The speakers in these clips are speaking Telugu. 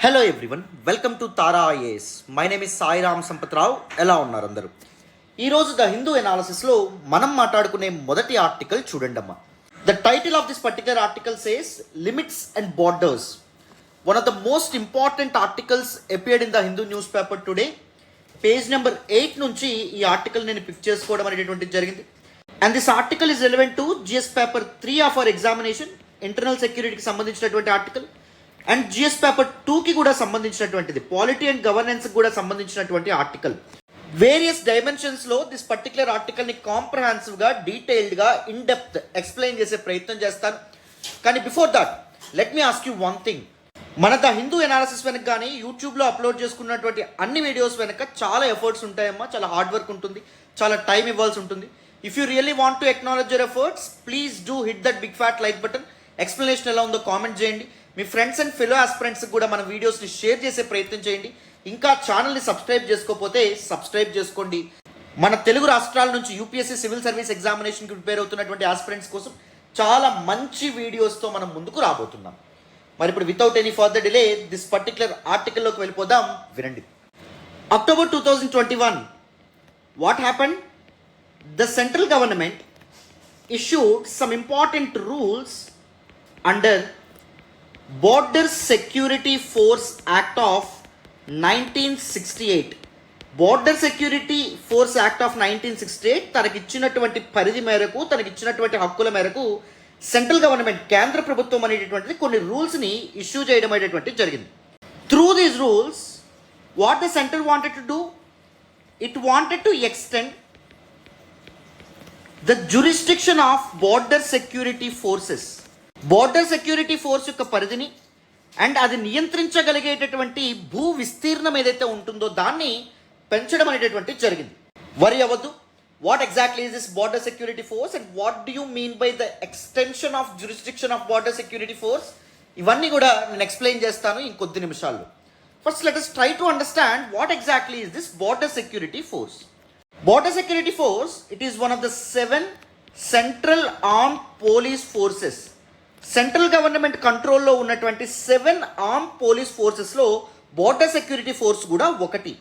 Hello everyone, welcome to Tara IAS. My name is Sairam Sampath Rao. ఎలా ఉన్నారు అందరూ? ఈరోజు ద హిందూ ఎనాలిసిస్లో మనం మాట్లాడుకునే మొదటి ఆర్టికల్ చూడండమ్మా. The title of this particular article says limits and borders. One of the most important articles appeared in the Hindu newspaper today. Page number 8 నుంచి ఈ ఆర్టికల్ నేను పిక్ చేసుకోవడం అనేటువంటిది జరిగింది. And this article is relevant to GS paper 3 of our examination, internal సెక్యూరిటీకి సంబంధించినటువంటి ఆర్టికల్. అండ్ జిఎస్ పేపర్ 2కి కూడా సంబంధించినటువంటిది, పాలిటీ అండ్ గవర్నెన్స్ కూడా సంబంధించినటువంటి ఆర్టికల్. వేరియస్ డైమెన్షన్స్లో దిస్ పర్టికులర్ ఆర్టికల్ని కాంప్రహెన్సివ్గా, డీటెయిల్డ్గా, ఇన్ డెప్త్ ఎక్స్ప్లెయిన్ చేసే ప్రయత్నం చేస్తాను. కానీ before that let me ask you one thing. మన ద హిందూ ఎనాలిసిస్ వెనక కానీ యూట్యూబ్లో అప్లోడ్ చేసుకున్నటువంటి అన్ని వీడియోస్ వెనక చాలా ఎఫర్ట్స్ ఉంటాయమ్మా, చాలా హార్డ్ వర్క్ ఉంటుంది, చాలా టైం ఇవ్వాల్సి ఉంటుంది. If you really want to acknowledge your efforts, please do hit that big fat like button. Explanation ఎలా ఉందో కామెంట్ చేయండి. మీ ఫ్రెండ్స్ అండ్ ఫెలో ఆస్పిరెంట్స్కి కూడా మన వీడియోస్ని షేర్ చేసే ప్రయత్నం చేయండి. ఇంకా ఛానల్ని సబ్స్క్రైబ్ చేసుకోకపోతే సబ్స్క్రైబ్ చేసుకోండి. మన తెలుగు రాష్ట్రాల నుంచి UPSC సివిల్ సర్వీస్ ఎగ్జామినేషన్కి ప్రిపేర్ అవుతున్నటువంటి ఆస్పిరెంట్స్ కోసం చాలా మంచి వీడియోస్తో మనం ముందుకు రాబోతున్నాం. మరి ఇప్పుడు without any further delay this particular ఆర్టికల్లోకి వెళ్ళిపోదాం, వినండి. October 2021, what happened? The central government issued some important rules under Border Security Force Act of 1968. Border Security Force Act of 1968 తనకిచ్చినటువంటి పరిధి మేరకు, తనకిచ్చినటువంటి హక్కుల మేరకు సెంట్రల్ గవర్నమెంట్, కేంద్ర ప్రభుత్వం అనేటటువంటిది కొన్ని రూల్స్ని ఇష్యూ చేయడం అనేటటువంటిది జరిగింది. Through these rules what the central wanted to do, it wanted to extend the jurisdiction of border security forces. Border security force యొక్క పరిధిని అండ్ అది నియంత్రించగలిగేటటువంటి భూ విస్తీర్ణం ఏదైతే ఉంటుందో దాన్ని పెంచడం అనేటటువంటి జరిగింది. వరి అవ్వద్దు, what exactly is this border security force and what do you mean by the extension of jurisdiction of border security force, ఇవన్నీ కూడా నేను ఎక్స్ప్లెయిన్ చేస్తాను ఇంకొద్ది నిమిషాల్లో. First let us try to understand what exactly is this border security force. Border Security Force, it is one of the 7 central armed police forces. Central government కంట్రోల్లో ఉన్నటువంటి 7 ఆర్మ్ పోలీస్ ఫోర్సెస్లో బోర్డర్ సెక్యూరిటీ ఫోర్స్ కూడా ఒకటి.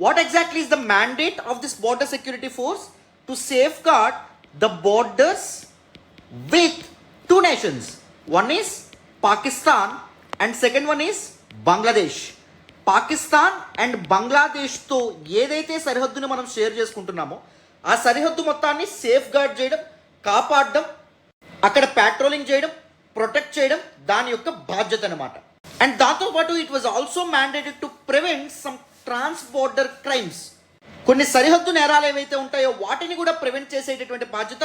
What exactly is the mandate of this border security force? To safeguard the borders with 2 nations. One is Pakistan and second one is Bangladesh. Pakistan and బంగ్లాదేశ్తో ఏదైతే సరిహద్దును మనం షేర్ చేసుకుంటున్నామో ఆ సరిహద్దు మొత్తాన్ని సేఫ్ గార్డ్ చేయడం, కాపాడడం, అక్కడ ప్యాట్రోలింగ్ చేయడం, ప్రొటెక్ట్ చేయడం దాని యొక్క బాధ్యత అనమాట. అండ్ దాంతోపాటు it was also mandated to prevent some trans border crimes. కొన్ని సరిహద్దు నేరాలు ఏవైతే ఉంటాయో వాటిని కూడా ప్రివెంట్ చేసేటటువంటి బాధ్యత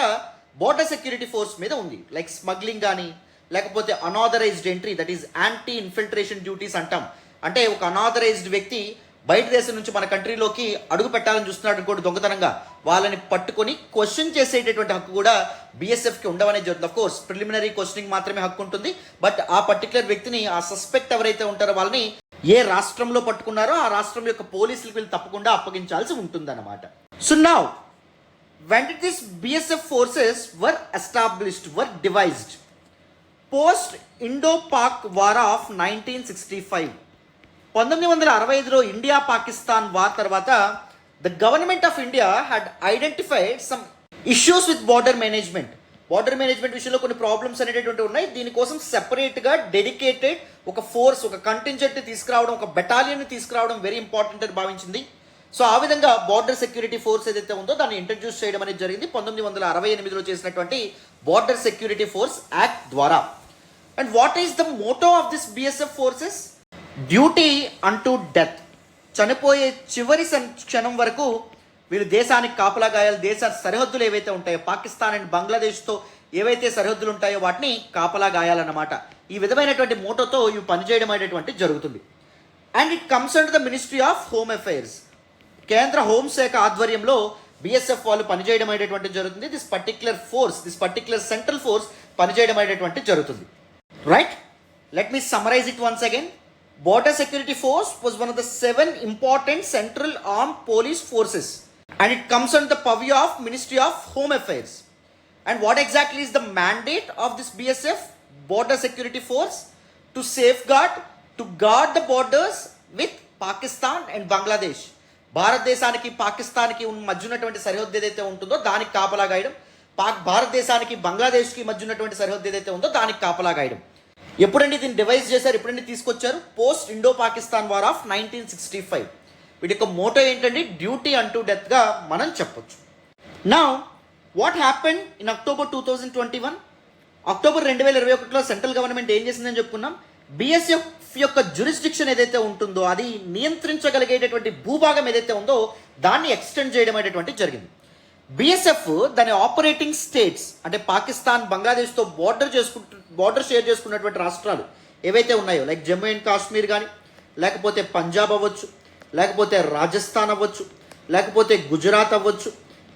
బోర్డర్ సెక్యూరిటీ ఫోర్స్ మీద ఉంది. లైక్ స్మగ్లింగ్ కానీ, లేకపోతే unauthorised entry, that is anti infiltration duties అంటాం. అంటే ఒక అనాథరైజ్డ్ వ్యక్తి బయట దేశం నుంచి మన కంట్రీలోకి అడుగు పెట్టాలని చూస్తున్నాడు అనుకోండి దొంగతనంగా, వాళ్ళని పట్టుకొని క్వశ్చన్ చేసేటటువంటి హక్కు కూడా BSFకి ఉండవనే జరుగుతుంది. ఆఫ్ కోర్స్ ప్రిలిమినరీ క్వశ్చనింగ్ మాత్రమే హక్కు ఉంటుంది, బట్ ఆ పర్టికులర్ వ్యక్తిని, ఆ సస్పెక్ట్ ఎవరైతే ఉంటారో వాళ్ళని ఏ రాష్ట్రంలో పట్టుకున్నారో ఆ రాష్ట్రం యొక్క పోలీసులకు వీళ్ళు తప్పకుండా అప్పగించాల్సి ఉంటుందన్నమాట. So now when did these BSF forces were established, were devised? Post Indo-Pak War of 1965. 1965లో ఇండియా పాకిస్తాన్ వార్ తర్వాత the government of India had identified some issues with border management. Border management విషయంలో కొన్ని ప్రాబ్లమ్స్ అనేటటువంటి ఉన్నాయి. దీనికోసం సెపరేట్గా డెడికేటెడ్ ఒక ఫోర్స్, ఒక కంటింజెంట్ని తీసుకురావడం, ఒక బెటాలియన్ని తీసుకురావడం వెరీ ఇంపార్టెంట్ అని భావించింది. సో ఆ విధంగా బార్డర్ సెక్యూరిటీ ఫోర్స్ ఏదైతే ఉందో దాన్ని ఇంట్రడ్యూస్ చేయడం అనేది జరిగింది 1968లో చేసినటువంటి బార్డర్ సెక్యూరిటీ ఫోర్స్ యాక్ట్ ద్వారా. And what is the motto of this BSF forces? Duty అంటూ డెత్. చనిపోయే చివరి క్షణం వరకు వీళ్ళు దేశానికి కాపలా గాయాలి, దేశ సరిహద్దులు ఏవైతే ఉంటాయో పాకిస్తాన్ అండ్ బంగ్లాదేశ్తో ఏవైతే సరిహద్దులు ఉంటాయో వాటిని కాపలా గాయాలన్నమాట. ఈ విధమైనటువంటి మోటోతో ఇవి పనిచేయడం అనేటువంటి జరుగుతుంది. And it comes under the ministry of home affairs. కేంద్ర హోంశాఖ ఆధ్వర్యంలో BSF వాళ్ళు పనిచేయడం అనేటువంటి జరుగుతుంది. దిస్ పర్టికులర్ సెంట్రల్ ఫోర్స్ పనిచేయడం అనేటువంటి జరుగుతుంది. Right, let me summarise it once again. Border Security Force was one of the 7 important central armed police forces and it comes under the purview of Ministry of Home Affairs. And what exactly is the mandate of this BSF, Border Security Force? To safeguard, to guard the borders with Pakistan and Bangladesh. భారతదేశానికి పాకిస్తాన్కి మధ్య ఉన్నటువంటి సరిహద్దు ఏదైతే ఉంటుందో దానికి కాపలా గాయడం, భారతదేశానికి బంగ్లాదేశ్కి మధ్య ఉన్నటువంటి సరిహద్దు ఏదైతే ఉందో దానికి కాపలా గాయడం. ఎప్పుడండి దీన్ని డివైజ్ చేశారు, ఎప్పుడండి తీసుకొచ్చారు? Post Indo Pakistan war of 1965. వీటి యొక్క మోటో ఏంటండి? డ్యూటీ అంటూ డెత్గా మనం చెప్పొచ్చు. Now what happened in October 2021? October 2021లో సెంట్రల్ గవర్నమెంట్ ఏం చేసిందని చెప్పుకున్నాం? బిఎస్ఎఫ్ యొక్క జ్యూరిస్డిక్షన్ ఏదైతే ఉంటుందో అది నియంత్రించగలిగేటటువంటి భూభాగం ఏదైతే ఉందో దాన్ని ఎక్స్టెండ్ చేయడం అనేటువంటి జరిగింది. బిఎస్ఎఫ్ దాని ఆపరేటింగ్ స్టేట్స్ అంటే పాకిస్తాన్ బంగ్లాదేశ్తో బోర్డర్ షేర్ చేసుకున్నటువంటి రాష్ట్రాలు ఏవైతే ఉన్నాయో, లైక్ జమ్మూ అండ్ కాశ్మీర్ కానీ, లేకపోతే పంజాబ్ అవ్వచ్చు, లేకపోతే రాజస్థాన్ అవ్వచ్చు, లేకపోతే గుజరాత్ అవ్వచ్చు,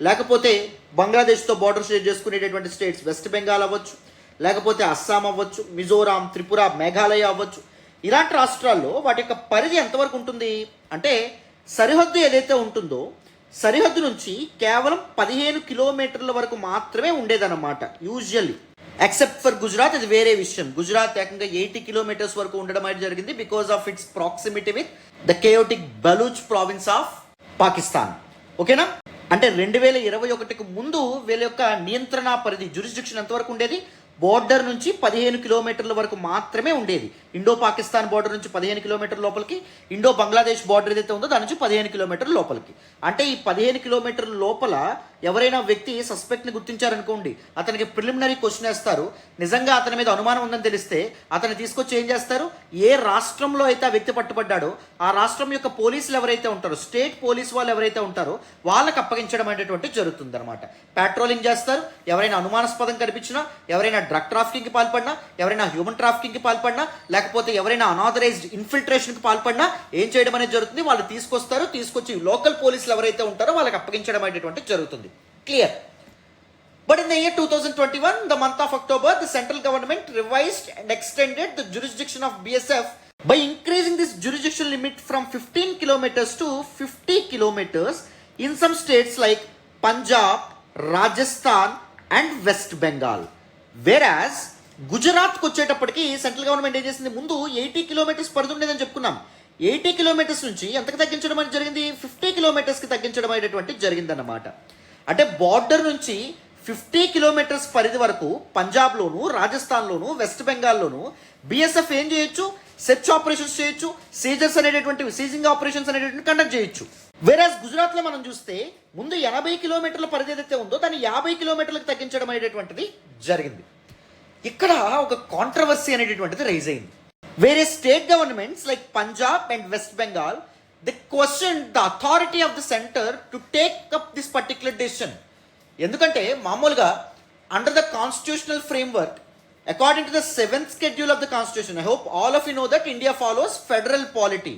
లేకపోతే బంగ్లాదేశ్తో బోర్డర్ షేర్ చేసుకునేటటువంటి స్టేట్స్ వెస్ట్ బెంగాల్ అవ్వచ్చు, లేకపోతే అస్సాం అవ్వచ్చు, మిజోరాం, త్రిపుర, మేఘాలయ అవ్వచ్చు. ఇలాంటి రాష్ట్రాల్లో వాటి యొక్క పరిధి ఎంతవరకు ఉంటుంది అంటే సరిహద్దు ఏదైతే ఉంటుందో సరిహద్దు నుంచి కేవలం 15 కిలోమీటర్ల వరకు మాత్రమే ఉండేదన్నమాట యూజువల్లీ. ఎక్సెప్ట్ ఫర్ గుజరాత్, అది వేరే విషయం. గుజరాత్ ఏకంగా 80 కిలోమీటర్స్ వరకు ఉండడం అనేది జరిగింది because of it's proximity with the chaotic Baloch province of Pakistan. ఓకేనా? అంటే 2021కు ముందు వీళ్ళ యొక్క నియంత్రణ పరిధి జ్యూరిస్డిక్షన్ ఎంతవరకు ఉండేది? బోర్డర్ నుంచి 15 కిలోమీటర్ల వరకు మాత్రమే ఉండేది. ఇండో పాకిస్తాన్ బోర్డర్ నుంచి 15 కిలోమీటర్ల లోపలికి, ఇండో బంగ్లాదేశ్ బోర్డర్ ఏదైతే ఉందో దాని నుంచి 15 కిలోమీటర్ల లోపలికి. అంటే ఈ 15 కిలోమీటర్ల లోపల ఎవరైనా వ్యక్తి సస్పెక్ట్ని గుర్తించారనుకోండి, అతనికి ప్రిలిమినరీ క్వశ్చన్ వేస్తారు. నిజంగా అతని మీద అనుమానం ఉందని తెలిస్తే అతన్ని తీసుకొచ్చి ఏం చేస్తారు? ఏ రాష్ట్రంలో అయితే ఆ వ్యక్తి పట్టుబడ్డాడో ఆ రాష్ట్రం యొక్క పోలీసులు ఎవరైతే ఉంటారో, స్టేట్ పోలీస్ వాళ్ళు ఎవరైతే ఉంటారో వాళ్ళకి అప్పగించడం అనేటువంటి జరుగుతుంది అనమాట. పెట్రోలింగ్ చేస్తారు. ఎవరైనా అనుమానాస్పదం కనిపించినా, ఎవరైనా డ్రగ్ ట్రాఫికింగ్కి పాల్పడినా, ఎవరైనా హ్యూమన్ ట్రాఫికింగ్కి పాల్పడినా, లేకపోతే ఎవరైనా అనాథరైజ్డ్ ఇన్ఫిల్ట్రేషన్కి పాల్పడినా ఏం చేయడం అనేది జరుగుతుంది? వాళ్ళు తీసుకొచ్చి లోకల్ పోలీసులు ఎవరైతే ఉంటారో వాళ్ళకి అప్పగించడం అనేటువంటి జరుగుతుంది. Clear? But in the year 2021, the month of October, the central government revised and extended the jurisdiction of BSF by increasing this jurisdiction limit from 15 kilometers to 50 kilometers in some states like Punjab, Rajasthan and West Bengal. Whereas గుజరాత్కి వచ్చేటప్పటికి సెంట్రల్ గవర్నమెంట్ ఏం చేసింది? ముందు 80 కిలోమీటర్స్ పరిధి ఉండేదని చెప్పుకున్నాం. 80 కిలోమీటర్స్ నుంచి ఎంతకు తగ్గించడం అనేది జరిగింది? 50 కిలోమీటర్స్కి తగ్గించడం అనేటువంటి జరిగిందన్నమాట. అంటే బార్డర్ నుంచి 50 కిలోమీటర్స్ పరిధి వరకు పంజాబ్లోను, రాజస్థాన్లోను, వెస్ట్ బెంగాల్లోను బిఎస్ఎఫ్ ఏం చేయొచ్చు? సెర్చ్ ఆపరేషన్స్ చేయొచ్చు, సీజింగ్ ఆపరేషన్స్ అనేటువంటి కండక్ట్ చేయొచ్చు. వేరేస్ గుజరాత్లో మనం చూస్తే ముందు 80 కిలోమీటర్ల పరిధి ఏదైతే ఉందో దాన్ని 50 కిలోమీటర్లకు తగ్గించడం అనేటువంటిది జరిగింది. ఇక్కడ ఒక కాంట్రవర్సీ అనేటటువంటిది రైజ్ అయింది. వేరే state governments like Punjab and West Bengal they question the authority of the centre to take up this particular decision. ఎందుకంటే మామూలుగా under the constitutional framework according to the 7th schedule of the constitution, I hope all of you know that India follows federal polity.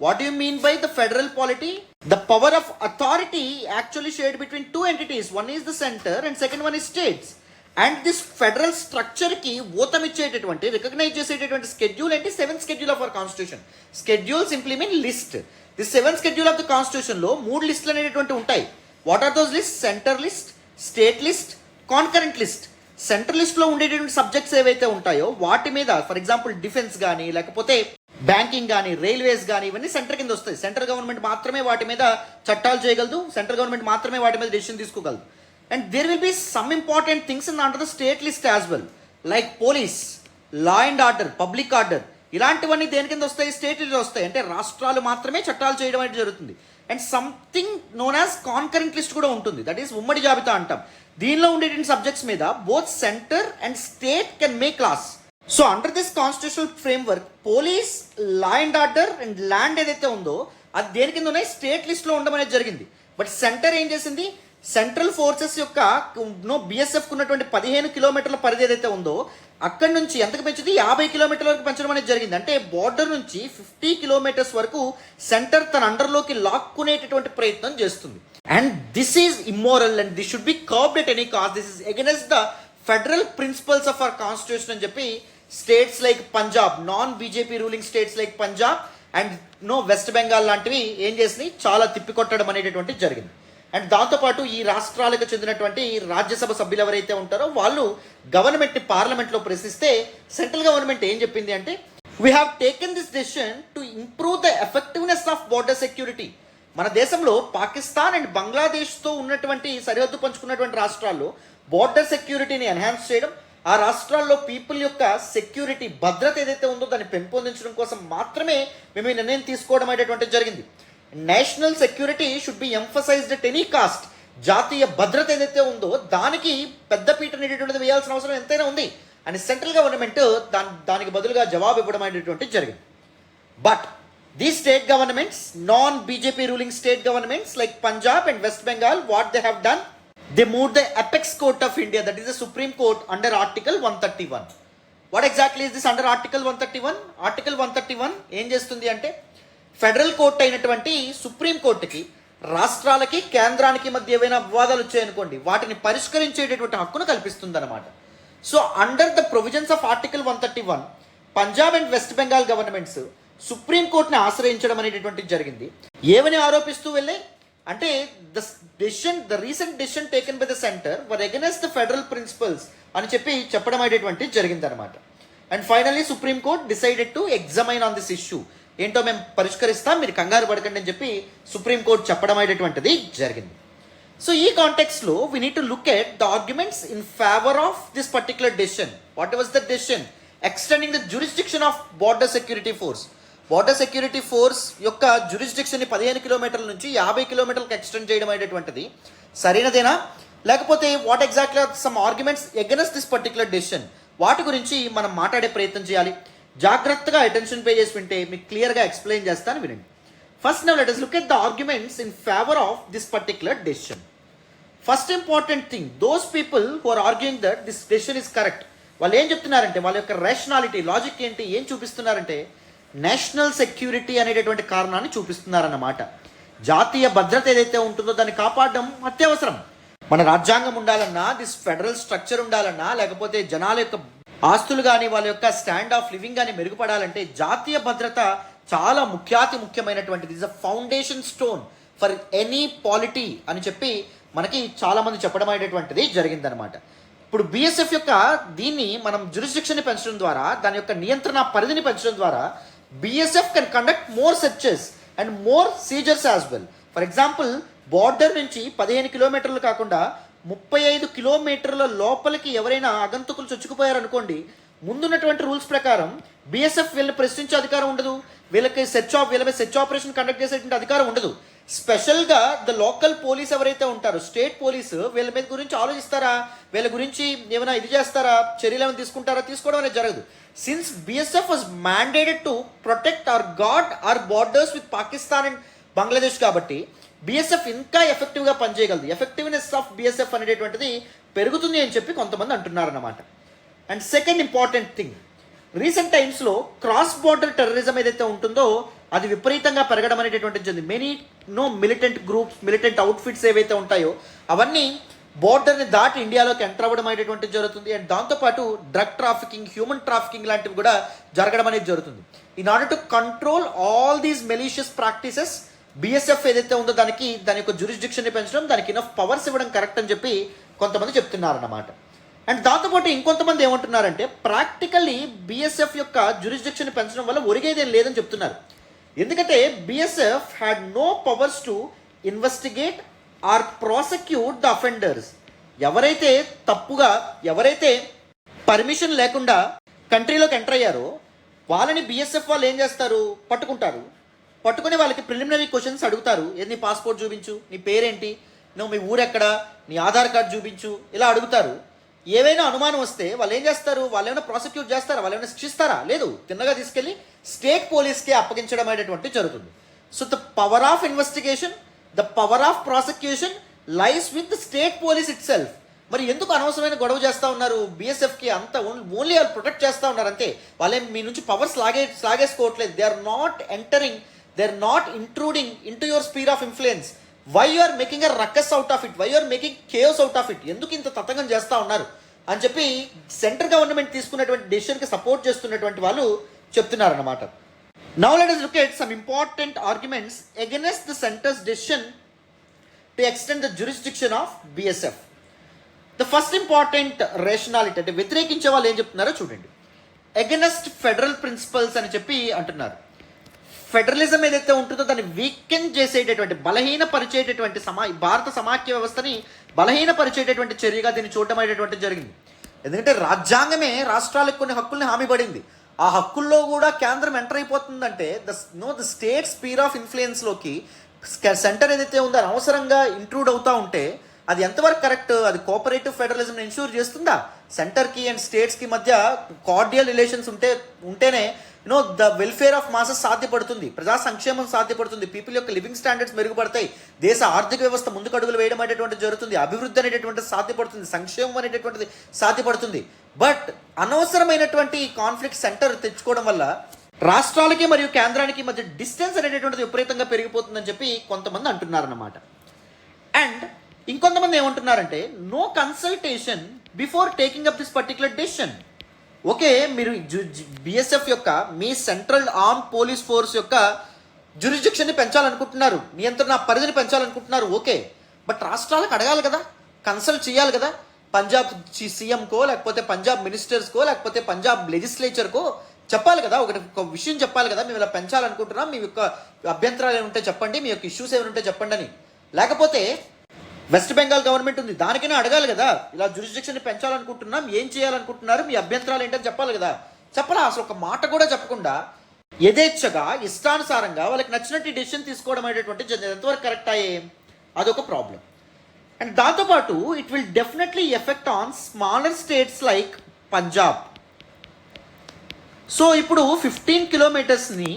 What do you mean by the federal polity? The power of authority actually shared between two entities. One is the center and second one is states. And this federal structure ki ఓతమిచ్చేటటువంటి రికగ్నైజ్ చేసేటటువంటి స్కెడ్యూల్ ఏంటి? 7th schedule of our constitution. Schedule simply mean list. The 7th schedule of the constitution లో 3 లిస్టులు అనేటువంటి ఉంటాయి. What are those list? Center list, state list, concurrent list. Central లిస్ట్లో ఉండేటువంటి సబ్జెక్ట్స్ ఏవైతే ఉంటాయో వాటి మీద, ఫర్ ఎగ్జాంపుల్ డిఫెన్స్ కానీ, లేకపోతే బ్యాంకింగ్ కానీ, రైల్వేస్ కానీ, ఇవన్నీ సెంటర్ కింద వస్తాయి. సెంట్రల్ గవర్నమెంట్ మాత్రమే వాటి మీద చట్టాలు చేయగలదు, సెంట్రల్ గవర్నమెంట్ మాత్రమే వాటి మీద డెసిషన్ తీసుకోగలదు. And there will be some important things in under the state list as well, like police, law and order, public order, ఇలాంటివన్నీ దేని కింద వస్తాయి? స్టేట్ లిస్ట్ వస్తాయి. అంటే రాష్ట్రాలు మాత్రమే చట్టాలు చేయడం అనేది జరుగుతుంది. And something known as concurrent list కూడా ఉంటుంది, దట్ ఈస్ ఉమ్మడి జాబితా అంటాం. దీనిలో ఉండేటువంటి సబ్జెక్ట్స్ మీద both centre and state can make laws. So under this constitutional framework police, law and order and land ఏదైతే ఉందో అది దేని కింద ఉన్నాయి? స్టేట్ లిస్ట్లో ఉండడం అనేది జరిగింది. బట్ సెంటర్ ఏం చేసింది? సెంట్రల్ ఫోర్సెస్ యొక్క బిఎస్ఎఫ్ ఉన్నటువంటి 15 కిలోమీటర్ల పరిధి ఏదైతే ఉందో అక్కడి నుంచి ఎంతకు పెంచింది? 50 కిలోమీటర్ల వరకు పెంచడం అనేది జరిగింది. అంటే బార్డర్ నుంచి 50 కిలోమీటర్స్ వరకు సెంటర్ తన అండర్లోకి లాక్కునేటటువంటి ప్రయత్నం చేస్తుంది. And this is immoral and this should be curbed at any cost. This is against the federal principles of our constitution అని చెప్పి states like Punjab, non BJP ruling states like Punjab and West Bengal లాంటివి ఏం చేసినాయి? చాలా తిప్పికొట్టడం అనేటటువంటి జరిగింది. అండ్ దాంతోపాటు ఈ రాష్ట్రాలకు చెందినటువంటి రాజ్యసభ సభ్యులు ఎవరైతే ఉంటారో వాళ్ళు గవర్నమెంట్ని పార్లమెంట్లో ప్రశ్నిస్తే సెంట్రల్ గవర్నమెంట్ ఏం చెప్పింది అంటే we have taken this decision to improve the effectiveness of border security. మన దేశంలో పాకిస్తాన్ అండ్ బంగ్లాదేశ్తో ఉన్నటువంటి సరిహద్దు పంచుకున్నటువంటి రాష్ట్రాల్లో బోర్డర్ సెక్యూరిటీని ఎన్హాన్స్ చేయడం, ఆ రాష్ట్రాల్లో పీపుల్ యొక్క సెక్యూరిటీ భద్రత ఏదైతే ఉందో దాన్ని పెంపొందించడం కోసం మాత్రమే మేము ఈ నిర్ణయం తీసుకోవడం అనేటటువంటిది జరిగింది. National security should be emphasised at any cost. జాతీయ భద్రత ఏదైతే ఉందో దానికి పెద్దపీట అనేటటువంటిది వేయాల్సిన అవసరం ఎంతైనా ఉంది అని సెంట్రల్ గవర్నమెంట్ దానికి బదులుగా జవాబు ఇవ్వడం అనేటటువంటిది జరిగింది. But these state governments, non-BJP ruling state governments like Punjab and West Bengal, what they have done, they moved the apex court of India, that is the Supreme Court, under Article 131. What exactly is this under Article 131? Article 131 ఏం చేస్తుంది అంటే ఫెడరల్ కోర్ట్ అయినటువంటి సుప్రీం కోర్టుకి రాష్ట్రాలకి కేంద్రానికి మధ్య ఏవైనా వివాదాలు వచ్చాయనుకోండి వాటిని పరిష్కరించేటటువంటి హక్కును కల్పిస్తుంది అనమాట. So under the provisions of article 131 Punjab and West Bengal governments Supreme కోర్టుని ఆశ్రయించడం అనేటటువంటిది జరిగింది. ఏమని ఆరోపిస్తూ వెళ్ళే అంటే the recent decision taken by the centre were against the federal principles అని చెప్పడం అనేటువంటిది జరిగింది అనమాట. And finally Supreme Court decided to examine on this issue. ఏంటో మేము పరిష్కరిస్తాం, మీరు కంగారు పడకండి అని చెప్పి సుప్రీం కోర్ట్ చెప్పడం అనేటటువంటిది జరిగింది. సో ఈ కాంటెక్స్లో we need to look at the arguments in favour of this particular decision. What was the decision? Extending the jurisdiction of border security force. Border security force యొక్క జ్యూరిస్డిక్షన్ని 15 కిలోమీటర్ల నుంచి 50 కిలోమీటర్లకు ఎక్స్టెండ్ చేయడం అనేటటువంటిది సరైనదేనా, లేకపోతే what exactly are some arguments against this particular decision, వాటి గురించి మనం మాట్లాడే ప్రయత్నం చేయాలి. జాగ్రత్తగా అటెన్షన్ పే చేసి వింటే మీకు క్లియర్గా ఎక్స్ప్లెయిన్ చేస్తాను, వినండి. First now let us look at the arguments in favor of this particular decision. First important thing, those people who are arguing that this decision is correct, వాళ్ళు ఏం చెప్తున్నారంటే వాళ్ళ యొక్క రేషనాలిటీ లాజిక్ ఏంటి, ఏం చూపిస్తున్నారంటే నేషనల్ సెక్యూరిటీ అనేటటువంటి కారణాన్ని చూపిస్తున్నారన్నమాట. జాతీయ భద్రత ఏదైతే ఉంటుందో దాన్ని కాపాడడం అత్యవసరం. మన రాజ్యాంగం ఉండాలన్నా, దిస్ ఫెడరల్ స్ట్రక్చర్ ఉండాలన్నా, లేకపోతే జనాల యొక్క ఆస్తులు కానీ వాళ్ళ యొక్క స్టాండ్ ఆఫ్ లివింగ్ కానీ మెరుగుపడాలంటే జాతీయ భద్రత చాలా ముఖ్యమైనటువంటిది. Is a foundation stone for any polity అని చెప్పి మనకి చాలామంది చెప్పడం అనేటటువంటిది జరిగిందనమాట. ఇప్పుడు బిఎస్ఎఫ్ యొక్క దీన్ని మనం జ్యూరిస్డిక్షన్ని పెంచడం ద్వారా, దాని యొక్క నియంత్రణ పరిధిని పెంచడం ద్వారా BSF can conduct more searches and more seizures as well. For example, border నుంచి 15 కిలోమీటర్లు కాకుండా 35 కిలోమీటర్ల లోపలికి ఎవరైనా ఆగంతుకులు చొచ్చుకుపోయారనుకోండి, ముందున్నటువంటి రూల్స్ ప్రకారం బిఎస్ఎఫ్ వీళ్ళని ప్రశ్నించే అధికారం ఉండదు, వీళ్ళకి వీళ్ళ మీద సెర్చ్ ఆపరేషన్ కండక్ట్ చేసేటువంటి అధికారం ఉండదు. స్పెషల్గా ద లోకల్ పోలీస్ ఎవరైతే ఉంటారో, స్టేట్ పోలీసు, వీళ్ళ మీద గురించి ఆలోచిస్తారా, వీళ్ళ గురించి ఏమైనా ఇది చేస్తారా, చర్యలు ఏమైనా తీసుకుంటారా, తీసుకోవడం అనేది జరగదు. Since BSF was mandated to protect or guard our borders with Pakistan and Bangladesh కాబట్టి బిఎస్ఎఫ్ ఇంకా ఎఫెక్టివ్గా పనిచేయగలదు. ఎఫెక్టివ్నెస్ ఆఫ్ బిఎస్ఎఫ్ అనేటటువంటిది పెరుగుతుంది అని చెప్పి కొంతమంది అంటున్నారన్నమాట. And second important thing, recent టైమ్స్లో క్రాస్ బార్డర్ టెర్రరిజం ఏదైతే ఉంటుందో అది విపరీతంగా పెరగడం అనేటటువంటిది జరిగింది. Many militant groups, militant outfits ఏవైతే ఉంటాయో అవన్నీ బోర్డర్ని దాటి ఇండియాలోకి ఎంటర్ అవ్వడం అనేటువంటిది జరుగుతుంది. అండ్ దాంతోపాటు డ్రగ్ ట్రాఫికింగ్, హ్యూమన్ ట్రాఫికింగ్ లాంటివి కూడా జరగడం అనేది జరుగుతుంది. In order to control all these malicious practices, BSF ఏదైతే ఉందో దాని యొక్క జ్యూరిస్డిక్షన్ని పెంచడం, దానికి ఇనఫ్ పవర్స్ ఇవ్వడం కరెక్ట్ అని చెప్పి కొంతమంది చెప్తున్నారన్నమాట. అండ్ దాంతోపాటు ఇంకొంతమంది ఏమంటున్నారంటే ప్రాక్టికల్లీ బిఎస్ఎఫ్ యొక్క జ్యూరిస్డిక్షన్ని పెంచడం వల్ల ఒరిగేదేం లేదని చెప్తున్నారు. ఎందుకంటే BSF had no powers to investigate or prosecute the offenders. ఎవరైతే పర్మిషన్ లేకుండా కంట్రీలోకి ఎంటర్ అయ్యారో వాళ్ళని బిఎస్ఎఫ్ వాళ్ళు ఏం చేస్తారు, పట్టుకుని వాళ్ళకి ప్రిలిమినరీ క్వశ్చన్స్ అడుగుతారు. నీ పాస్పోర్ట్ చూపించు, నీ పేరేంటి, నువ్వు మీ ఊరెక్కడ, నీ ఆధార్ కార్డు చూపించు, ఇలా అడుగుతారు. ఏవైనా అనుమానం వస్తే వాళ్ళు ఏం చేస్తారు, వాళ్ళు ఏమైనా ప్రాసిక్యూట్ చేస్తారా, వాళ్ళు ఏమైనా శిక్షిస్తారా, లేదు, తిన్నగా తీసుకెళ్ళి స్టేట్ పోలీస్కి అప్పగించడం అనేటువంటి జరుగుతుంది. So the power of investigation, the power of prosecution lies with the state police it self. మరి ఎందుకు అనవసరమైన గొడవ చేస్తూ ఉన్నారు బిఎస్ఎఫ్కి? అంత ఓన్లీ వాళ్ళు ప్రొటెక్ట్ చేస్తూ ఉన్నారు అంతే. వాళ్ళేం మీ నుంచి పవర్స్ లాగేసుకోవట్లేదు. They are not intruding in to your sphere of influence. Why you are making a ruckus out of it, why you are making chaos out of it, ఎందుకు ఇంత తతంగం చేస్తూ ఉన్నారు అని చెప్పి సెంట్రల్ గవర్నమెంట్ తీసుకున్నటువంటి డెసిషన్కి సపోర్ట్ చేస్తున్నటువంటి వాళ్ళు చెప్తున్నారన్నమాట. Now let us look at some important arguments against the center's decision to extend the jurisdiction of BSF. The first important rationality, అంటే వ్యతిరేకించే వాళ్ళు ఏం చెప్తున్నారో చూడండి. ఎగనెస్ట్ ఫెడరల్ ప్రిన్సిపల్స్ అని చెప్పి అంటున్నారు. ఫెడరలిజం ఏదైతే ఉంటుందో దాన్ని వీకెండ్ చేసేటటువంటి, బలహీనపరిచేటటువంటి భారత సమాఖ్య వ్యవస్థని బలహీనపరిచేటటువంటి చర్యగా దీన్ని చూడటం అనేటటువంటి జరిగింది. ఎందుకంటే రాజ్యాంగమే రాష్ట్రాలకు కొన్ని హక్కుల్ని హామీ పడింది. ఆ హక్కుల్లో కూడా కేంద్రం ఎంటర్ అయిపోతుందంటే ద స్టేట్ స్పీర్ ఆఫ్ ఇన్ఫ్లుయెన్స్లోకి సెంటర్ ఏదైతే ఉందో అనవసరంగా ఇంట్రూడ్ అవుతూ ఉంటే అది ఎంతవరకు కరెక్ట్? అది కోఆపరేటివ్ ఫెడరలిజం ఎన్ష్యూర్ చేస్తుందా? సెంటర్కి అండ్ స్టేట్స్కి మధ్య కార్డియల్ రిలేషన్స్ ఉంటేనే ద వెల్ఫేర్ ఆఫ్ మాసెస్ సాధ్యపడుతుంది, ప్రజా సంక్షేమం సాధ్యపడుతుంది, పీపుల్ యొక్క లివింగ్ స్టాండర్డ్స్ మెరుగుపడతాయి, దేశ ఆర్థిక వ్యవస్థ ముందుకు అడుగులు వేయడం అనేటువంటి జరుగుతుంది, అభివృద్ధి అనేటటువంటిది సాధ్యపడుతుంది, సంక్షేమం అనేటటువంటిది సాధ్యపడుతుంది. బట్ అనవసరమైనటువంటి కాన్ఫ్లిక్ట్ సెంటర్ తెచ్చుకోవడం వల్ల రాష్ట్రాలకి మరియు కేంద్రానికి మధ్య డిస్టెన్స్ అనేటటువంటిది విపరీతంగా పెరిగిపోతుందని చెప్పి కొంతమంది అంటున్నారన్నమాట. అండ్ ఇంకొంతమంది ఏమంటున్నారంటే no consultation before taking up this particular decision. Okay, మీరు బిఎస్ఎఫ్ యొక్క మీ సెంట్రల్ ఆర్మ్ పోలీస్ ఫోర్స్ యొక్క జ్యూరిస్డిక్షన్ని పెంచాలనుకుంటున్నారు, నియంత్రణ పరిధిని పెంచాలనుకుంటున్నారు. ఓకే, బట్ రాష్ట్రాలకు అడగాలి కదా, కన్సల్ట్ చేయాలి కదా. పంజాబ్ సీఎంకో లేకపోతే పంజాబ్ మినిస్టర్స్కో లేకపోతే పంజాబ్ లెజిస్లేచర్కో చెప్పాలి కదా, ఒక విషయం చెప్పాలి కదా, మేము ఇలా పెంచాలనుకుంటున్నాం, మీ యొక్క అభ్యంతరాలు ఏమి ఉంటే చెప్పండి, మీ యొక్క ఇష్యూస్ ఏమి ఉంటే చెప్పండి అని. లేకపోతే వెస్ట్ బెంగాల్ గవర్నమెంట్ ఉంది, దానికైనా అడగాలి కదా, ఇలా జ్యూరిస్డిక్షన్ పెంచాలనుకుంటున్నాం, ఏం చేయాలనుకుంటున్నారు, మీ అభ్యంతరాలు ఏంటని చెప్పాలి కదా. చెప్పాలా? అసలు ఒక మాట కూడా చెప్పకుండా యథేచ్ఛగా ఇష్టానుసారంగా వాళ్ళకి నచ్చినట్టు డెసిషన్ తీసుకోవడం అనేటువంటి ఎంతవరకు కరెక్ట్ అయ్యే, అదొక ప్రాబ్లం. అండ్ దాంతోపాటు it will definitely effect on smaller states like Punjab. So ఇప్పుడు 15 కిలోమీటర్స్ని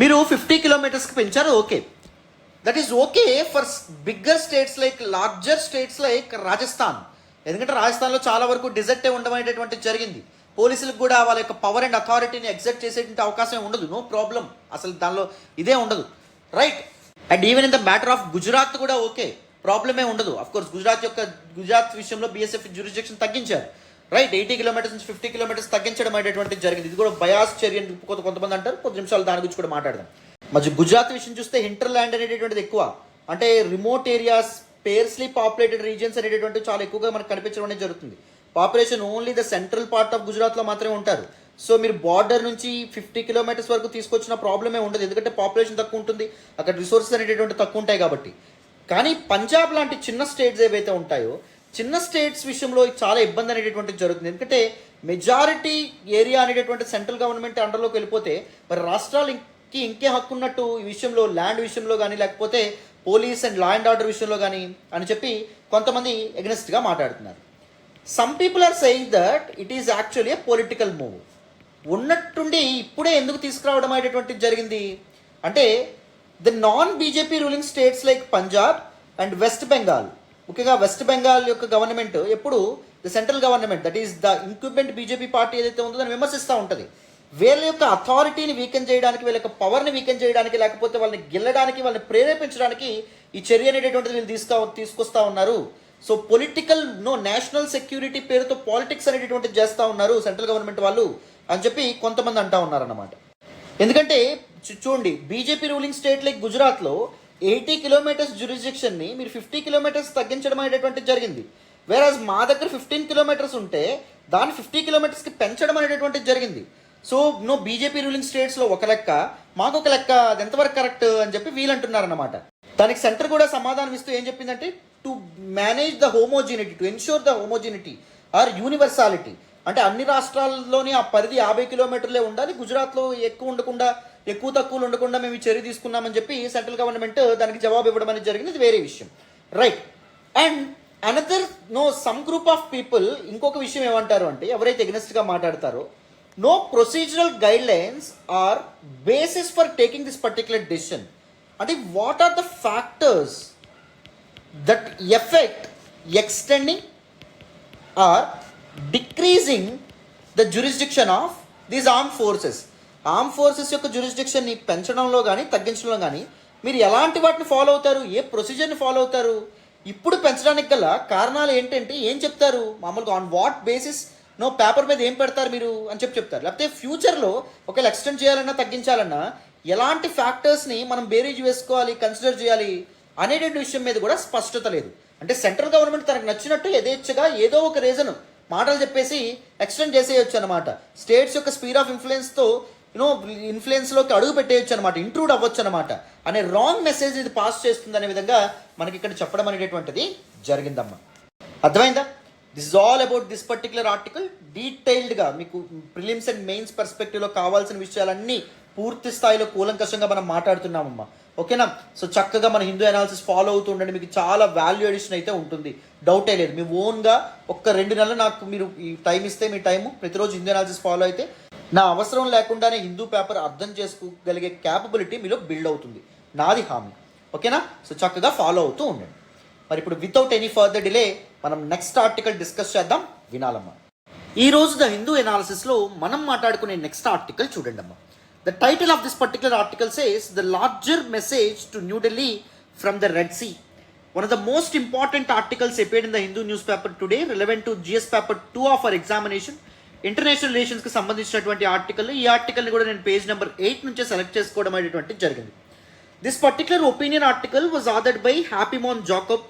మీరు 50 కిలోమీటర్స్కి పెంచారు. Okay, that is okay for bigger states like larger states like Rajasthan. ఎందుకంటే రాజస్థాన్లో చాలా వరకు డిజర్టే ఉండమనేటటువంటి జరిగింది. పోలీసులకు కూడా వాళ్ళ యొక్క పవర్ అండ్ అథారిటీని ఎగ్జర్ట్ చేసేటువంటి అవకాశం ఉండదు, నో ప్రాబ్లం, అసలు దానిలో ఇదే ఉండదు, right. And even in the matter of Gujarat కూడా ఓకే, ప్రాబ్లమే ఉండదు. అఫ్కోర్స్ గుజరాత్ విషయంలో బిఎస్ఎఫ్ జ్యూరిస్డిక్షన్ తగ్గించారు, రైట్. 80 కిలోమీటర్స్ నుంచి 50 కిలోమీటర్స్ తగ్గించడం అనేటువంటి జరిగింది. ఇది కూడా బయాస్ చర్య అని కొంతమంది అంటారు. కొద్ది నిమిషాలు దాని గురించి కూడా మాట్లాడదాం. మరి గుజరాత్ విషయం చూస్తే హింటర్ ల్యాండ్ అనేటటువంటిది ఎక్కువ, అంటే రిమోట్ ఏరియాస్, స్పేర్స్లీ పాపులేటెడ్ రీజియన్స్ అనేటటువంటి చాలా ఎక్కువగా మనకు కనిపించడం అనేది జరుగుతుంది. Population only the central part of గుజరాత్లో మాత్రమే ఉంటారు. సో మీరు బార్డర్ నుంచి 50 కిలోమీటర్స్ వరకు తీసుకొచ్చిన ప్రాబ్లమే ఉండదు, ఎందుకంటే పాపులేషన్ తక్కువ ఉంటుంది, అక్కడ రిసోర్సెస్ అనేటటువంటి తక్కువ ఉంటాయి కాబట్టి. కానీ పంజాబ్ లాంటి చిన్న స్టేట్స్ ఏవైతే ఉంటాయో, చిన్న స్టేట్స్ విషయంలో చాలా ఇబ్బంది అనేటటువంటిది జరుగుతుంది. ఎందుకంటే మెజారిటీ ఏరియా అనేటటువంటి సెంట్రల్ గవర్నమెంట్ అండర్లోకి వెళ్ళిపోతే మరి రాష్ట్రాలకి ఇంకే హక్కు ఉన్నట్టు ఈ విషయంలో, ల్యాండ్ విషయంలో కానీ లేకపోతే police and law and order విషయంలో కానీ అని చెప్పి కొంతమంది ఎగ్నెస్ట్గా మాట్లాడుతున్నారు. Some people are saying that it is actually a political move. ఉన్నట్టుండి ఇప్పుడే ఎందుకు తీసుకురావడం అనేటటువంటిది జరిగింది అంటే the non BJP ruling states like Punjab and West Bengal, ముఖ్యంగా వెస్ట్ బెంగాల్ యొక్క గవర్నమెంట్ ఎప్పుడు the central government that is the incumbent BJP party ఏదైతే ఉందో దాన్ని విమర్శిస్తూ ఉంటుంది. వీళ్ళ యొక్క అథారిటీని వీకెన్ చేయడానికి, వీళ్ళ యొక్క పవర్ని వీకెన్ చేయడానికి, లేకపోతే వాళ్ళని గెల్లడానికి, వాళ్ళని ప్రేరేపించడానికి ఈ చర్య అనేటటువంటిది వీళ్ళు తీసుకొస్తా ఉన్నారు. సో పొలిటికల్ నేషనల్ సెక్యూరిటీ పేరుతో పాలిటిక్స్ అనేటటువంటిది చేస్తూ ఉన్నారు సెంట్రల్ గవర్నమెంట్ వాళ్ళు అని చెప్పి కొంతమంది అంటూ ఉన్నారన్నమాట. ఎందుకంటే చూడండి, బీజేపీ రూలింగ్ స్టేట్ లైక్ గుజరాత్లో 80 కిలోమీటర్స్ జ్యూరిస్డిక్షన్ని మీరు 50 కిలోమీటర్స్ తగ్గించడం అనేటటువంటిది జరిగింది. వేరాజ్ మా దగ్గర 15 కిలోమీటర్స్ ఉంటే దాన్ని 50 కిలోమీటర్స్కి పెంచడం అనేటటువంటిది జరిగింది. సో బీజేపీ రూలింగ్ స్టేట్స్లో ఒక లెక్క, మాకు ఒక లెక్క, అది ఎంతవరకు కరెక్ట్ అని చెప్పి వీళ్ళు అంటున్నారన్నమాట. దానికి సెంటర్ కూడా సమాధానం ఇస్తూ ఏం చెప్పిందంటే to manage the homogeneity, to ensure the homogeneity or universality. అంటే అన్ని రాష్ట్రాల్లోని ఆ పరిధి 50 కిలోమీటర్లే ఉండాలి, గుజరాత్లో ఎక్కువ తక్కువలు ఉండకుండా మేము ఈ చర్య తీసుకున్నామని చెప్పి సెంట్రల్ గవర్నమెంట్ దానికి జవాబు ఇవ్వడం అనేది జరిగింది. ఇది వేరే విషయం, right. And another some group of people ఇంకొక విషయం ఏమంటారు అంటే, ఎవరైతే ఎగ్నెస్ట్గా మాట్లాడతారో no procedural guidelines are basis for taking this particular decision. అంటే what are the factors that affect extending or decreasing the jurisdiction of these arm forces యొక్క జ్యూరిస్డిక్షన్ని పెంచడంలో కానీ తగ్గించడంలో కానీ మీరు ఎలాంటి వాటిని ఫాలో అవుతారు, ఏ ప్రొసీజర్ని ఫాలో అవుతారు, ఇప్పుడు పెంచడానికి గల కారణాలు ఏంటంటే ఏం చెప్తారు, మామూలుగా ఆన్ వాట్ బేసిస్ పేపర్ మీద ఏం పెడతారు మీరు అని చెప్తారు. లేకపోతే ఫ్యూచర్లో ఒకవేళ ఎక్స్టెండ్ చేయాలన్నా తగ్గించాలన్నా ఎలాంటి ఫ్యాక్టర్స్ని మనం బేరీజ్ వేసుకోవాలి, కన్సిడర్ చేయాలి అనేటువంటి విషయం మీద కూడా స్పష్టత లేదు. అంటే సెంట్రల్ గవర్నమెంట్ తనకు నచ్చినట్టు యథేచ్ఛగా ఏదో ఒక రీజన్, మాటలు చెప్పేసి ఎక్స్టెండ్ చేసేయచ్చు అనమాట. స్టేట్స్ యొక్క స్పీర్ ఆఫ్ ఇన్ఫ్లుయెన్స్తో ఇన్ఫ్లుయెన్స్లోకి అడుగు పెట్టేయచ్చు అనమాట, ఇంట్రూడ్ అవ్వచ్చు అనమాట అనే రాంగ్ మెసేజ్ ఇది పాస్ చేస్తుంది అనే విధంగా మనకి ఇక్కడ చెప్పడం అనేటటువంటిది జరిగిందమ్మా. అర్థమైందా? This is all about this particular article. డీటెయిల్డ్గా మీకు ప్రిలిమ్స్ అండ్ మెయిన్స్ పర్స్పెక్టివ్లో కావాల్సిన విషయాలన్నీ పూర్తి స్థాయిలో కూలంకషంగా మనం మాట్లాడుతున్నామమ్మా. ఓకేనా? సో చక్కగా మన హిందూ అనాలిసిస్ ఫాలో అవుతూ ఉండండి, మీకు చాలా వాల్యూ ఎడిషన్ అయితే ఉంటుంది, డౌటే లేదు. మీ ఓన్గా ఒక్క 2 నెలలు నాకు మీరు ఈ టైం ఇస్తే, మీ టైము ప్రతిరోజు హిందూ అనాలిసిస్ ఫాలో అయితే నా అవసరం లేకుండానే హిందూ పేపర్ అర్థం చేసుకోగలిగే క్యాపబిలిటీ మీలో బిల్డ్ అవుతుంది, నాది హామీ. ఓకేనా? సో చక్కగా ఫాలో అవుతూ ఉండండి. మరి ఇప్పుడు వితౌట్ ఎనీ ఫర్దర్ డిలే మనం నెక్స్ట్ ఆర్టికల్ డిస్కస్ చేద్దాం, వినాలమ్మా. ఈ రోజు ద హిందూ అనాలిసిస్లో మనం మాట్లాడుకునే నెక్స్ట్ ఆర్టికల్ చూడండి అమ్మా. The title of this particular article says, The Larger Message to New Delhi from the Red Sea. One of the most important articles appeared in the Hindu newspaper today, relevant to GS paper 2 of our examination. International relations కి సంబంధించినటువంటి ఆర్టికల్. ఈ ఆర్టికల్ని కూడా నేను పేజ్ నెంబర్ 8 నుంచే సెలెక్ట్ చేసుకోవడం అనేటువంటి జరిగింది. This particular opinion article was authored by Happymon Jacob.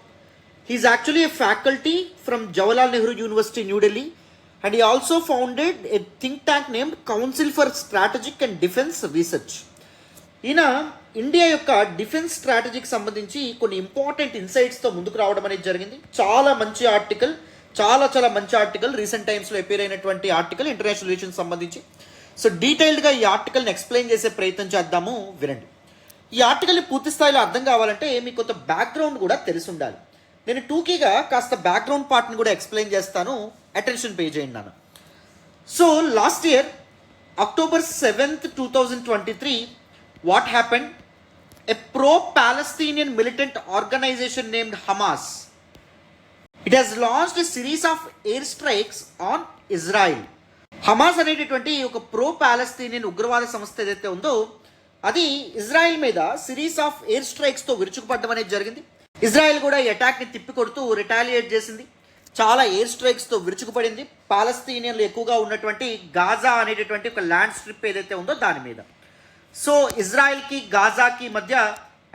He is actually a faculty from Jawaharlal Nehru University, New Delhi. And he also founded a think tank named Council for Strategic and Defense Research. ఈయన ఇండియా యొక్క డిఫెన్స్ స్ట్రాటజీకి సంబంధించి కొన్ని ఇంపార్టెంట్ ఇన్సైట్స్తో ముందుకు రావడం అనేది జరిగింది. చాలా మంచి ఆర్టికల్, చాలా మంచి ఆర్టికల్, రీసెంట్ టైమ్స్లో అపీర్ అయినటువంటి ఆర్టికల్ ఇంటర్నేషనల్ రిలేషన్స్ సంబంధించి. సో డీటెయిల్డ్గా ఈ ఆర్టికల్ని ఎక్స్ప్లెయిన్ చేసే ప్రయత్నం చేద్దాము, వినండి. ఈ ఆర్టికల్ని పూర్తి స్థాయిలో అర్థం కావాలంటే మీకు కొంత బ్యాక్గ్రౌండ్ కూడా తెలిసి ఉండాలి. నేను టూకీగా కాస్త బ్యాక్గ్రౌండ్ పార్ట్ని కూడా ఎక్స్ప్లెయిన్ చేస్తాను, అటెన్షన్ పే చేయండి నాన్న. So last year October 7th, 2023, what happened? A pro-Palestinian militant organization named Hamas. It has launched a series of airstrikes on Israel. Hamas అనేటటువంటి ఒక ప్రో పాలస్తీనియన్ ఉగ్రవాద సంస్థ ఏదైతే ఉందో అది ఇజ్రాయెల్ మీద సిరీస్ ఆఫ్ ఎయిర్ స్ట్రైక్స్తో విరుచుకుపడడం అనేది జరిగింది. ఇజ్రాయెల్ కూడా ఈ అటాక్ని తిప్పికొడుతూ రిటాలియేట్ చేసింది, చాలా ఎయిర్ స్ట్రైక్స్తో విరుచుకుపడింది. పాలస్తీనియన్లు ఎక్కువగా ఉన్నటువంటి గాజా అనేటటువంటి ఒక ల్యాండ్ స్ట్రిప్ ఏదైతే ఉందో దాని మీద. సో ఇజ్రాయెల్కి గాజాకి మధ్య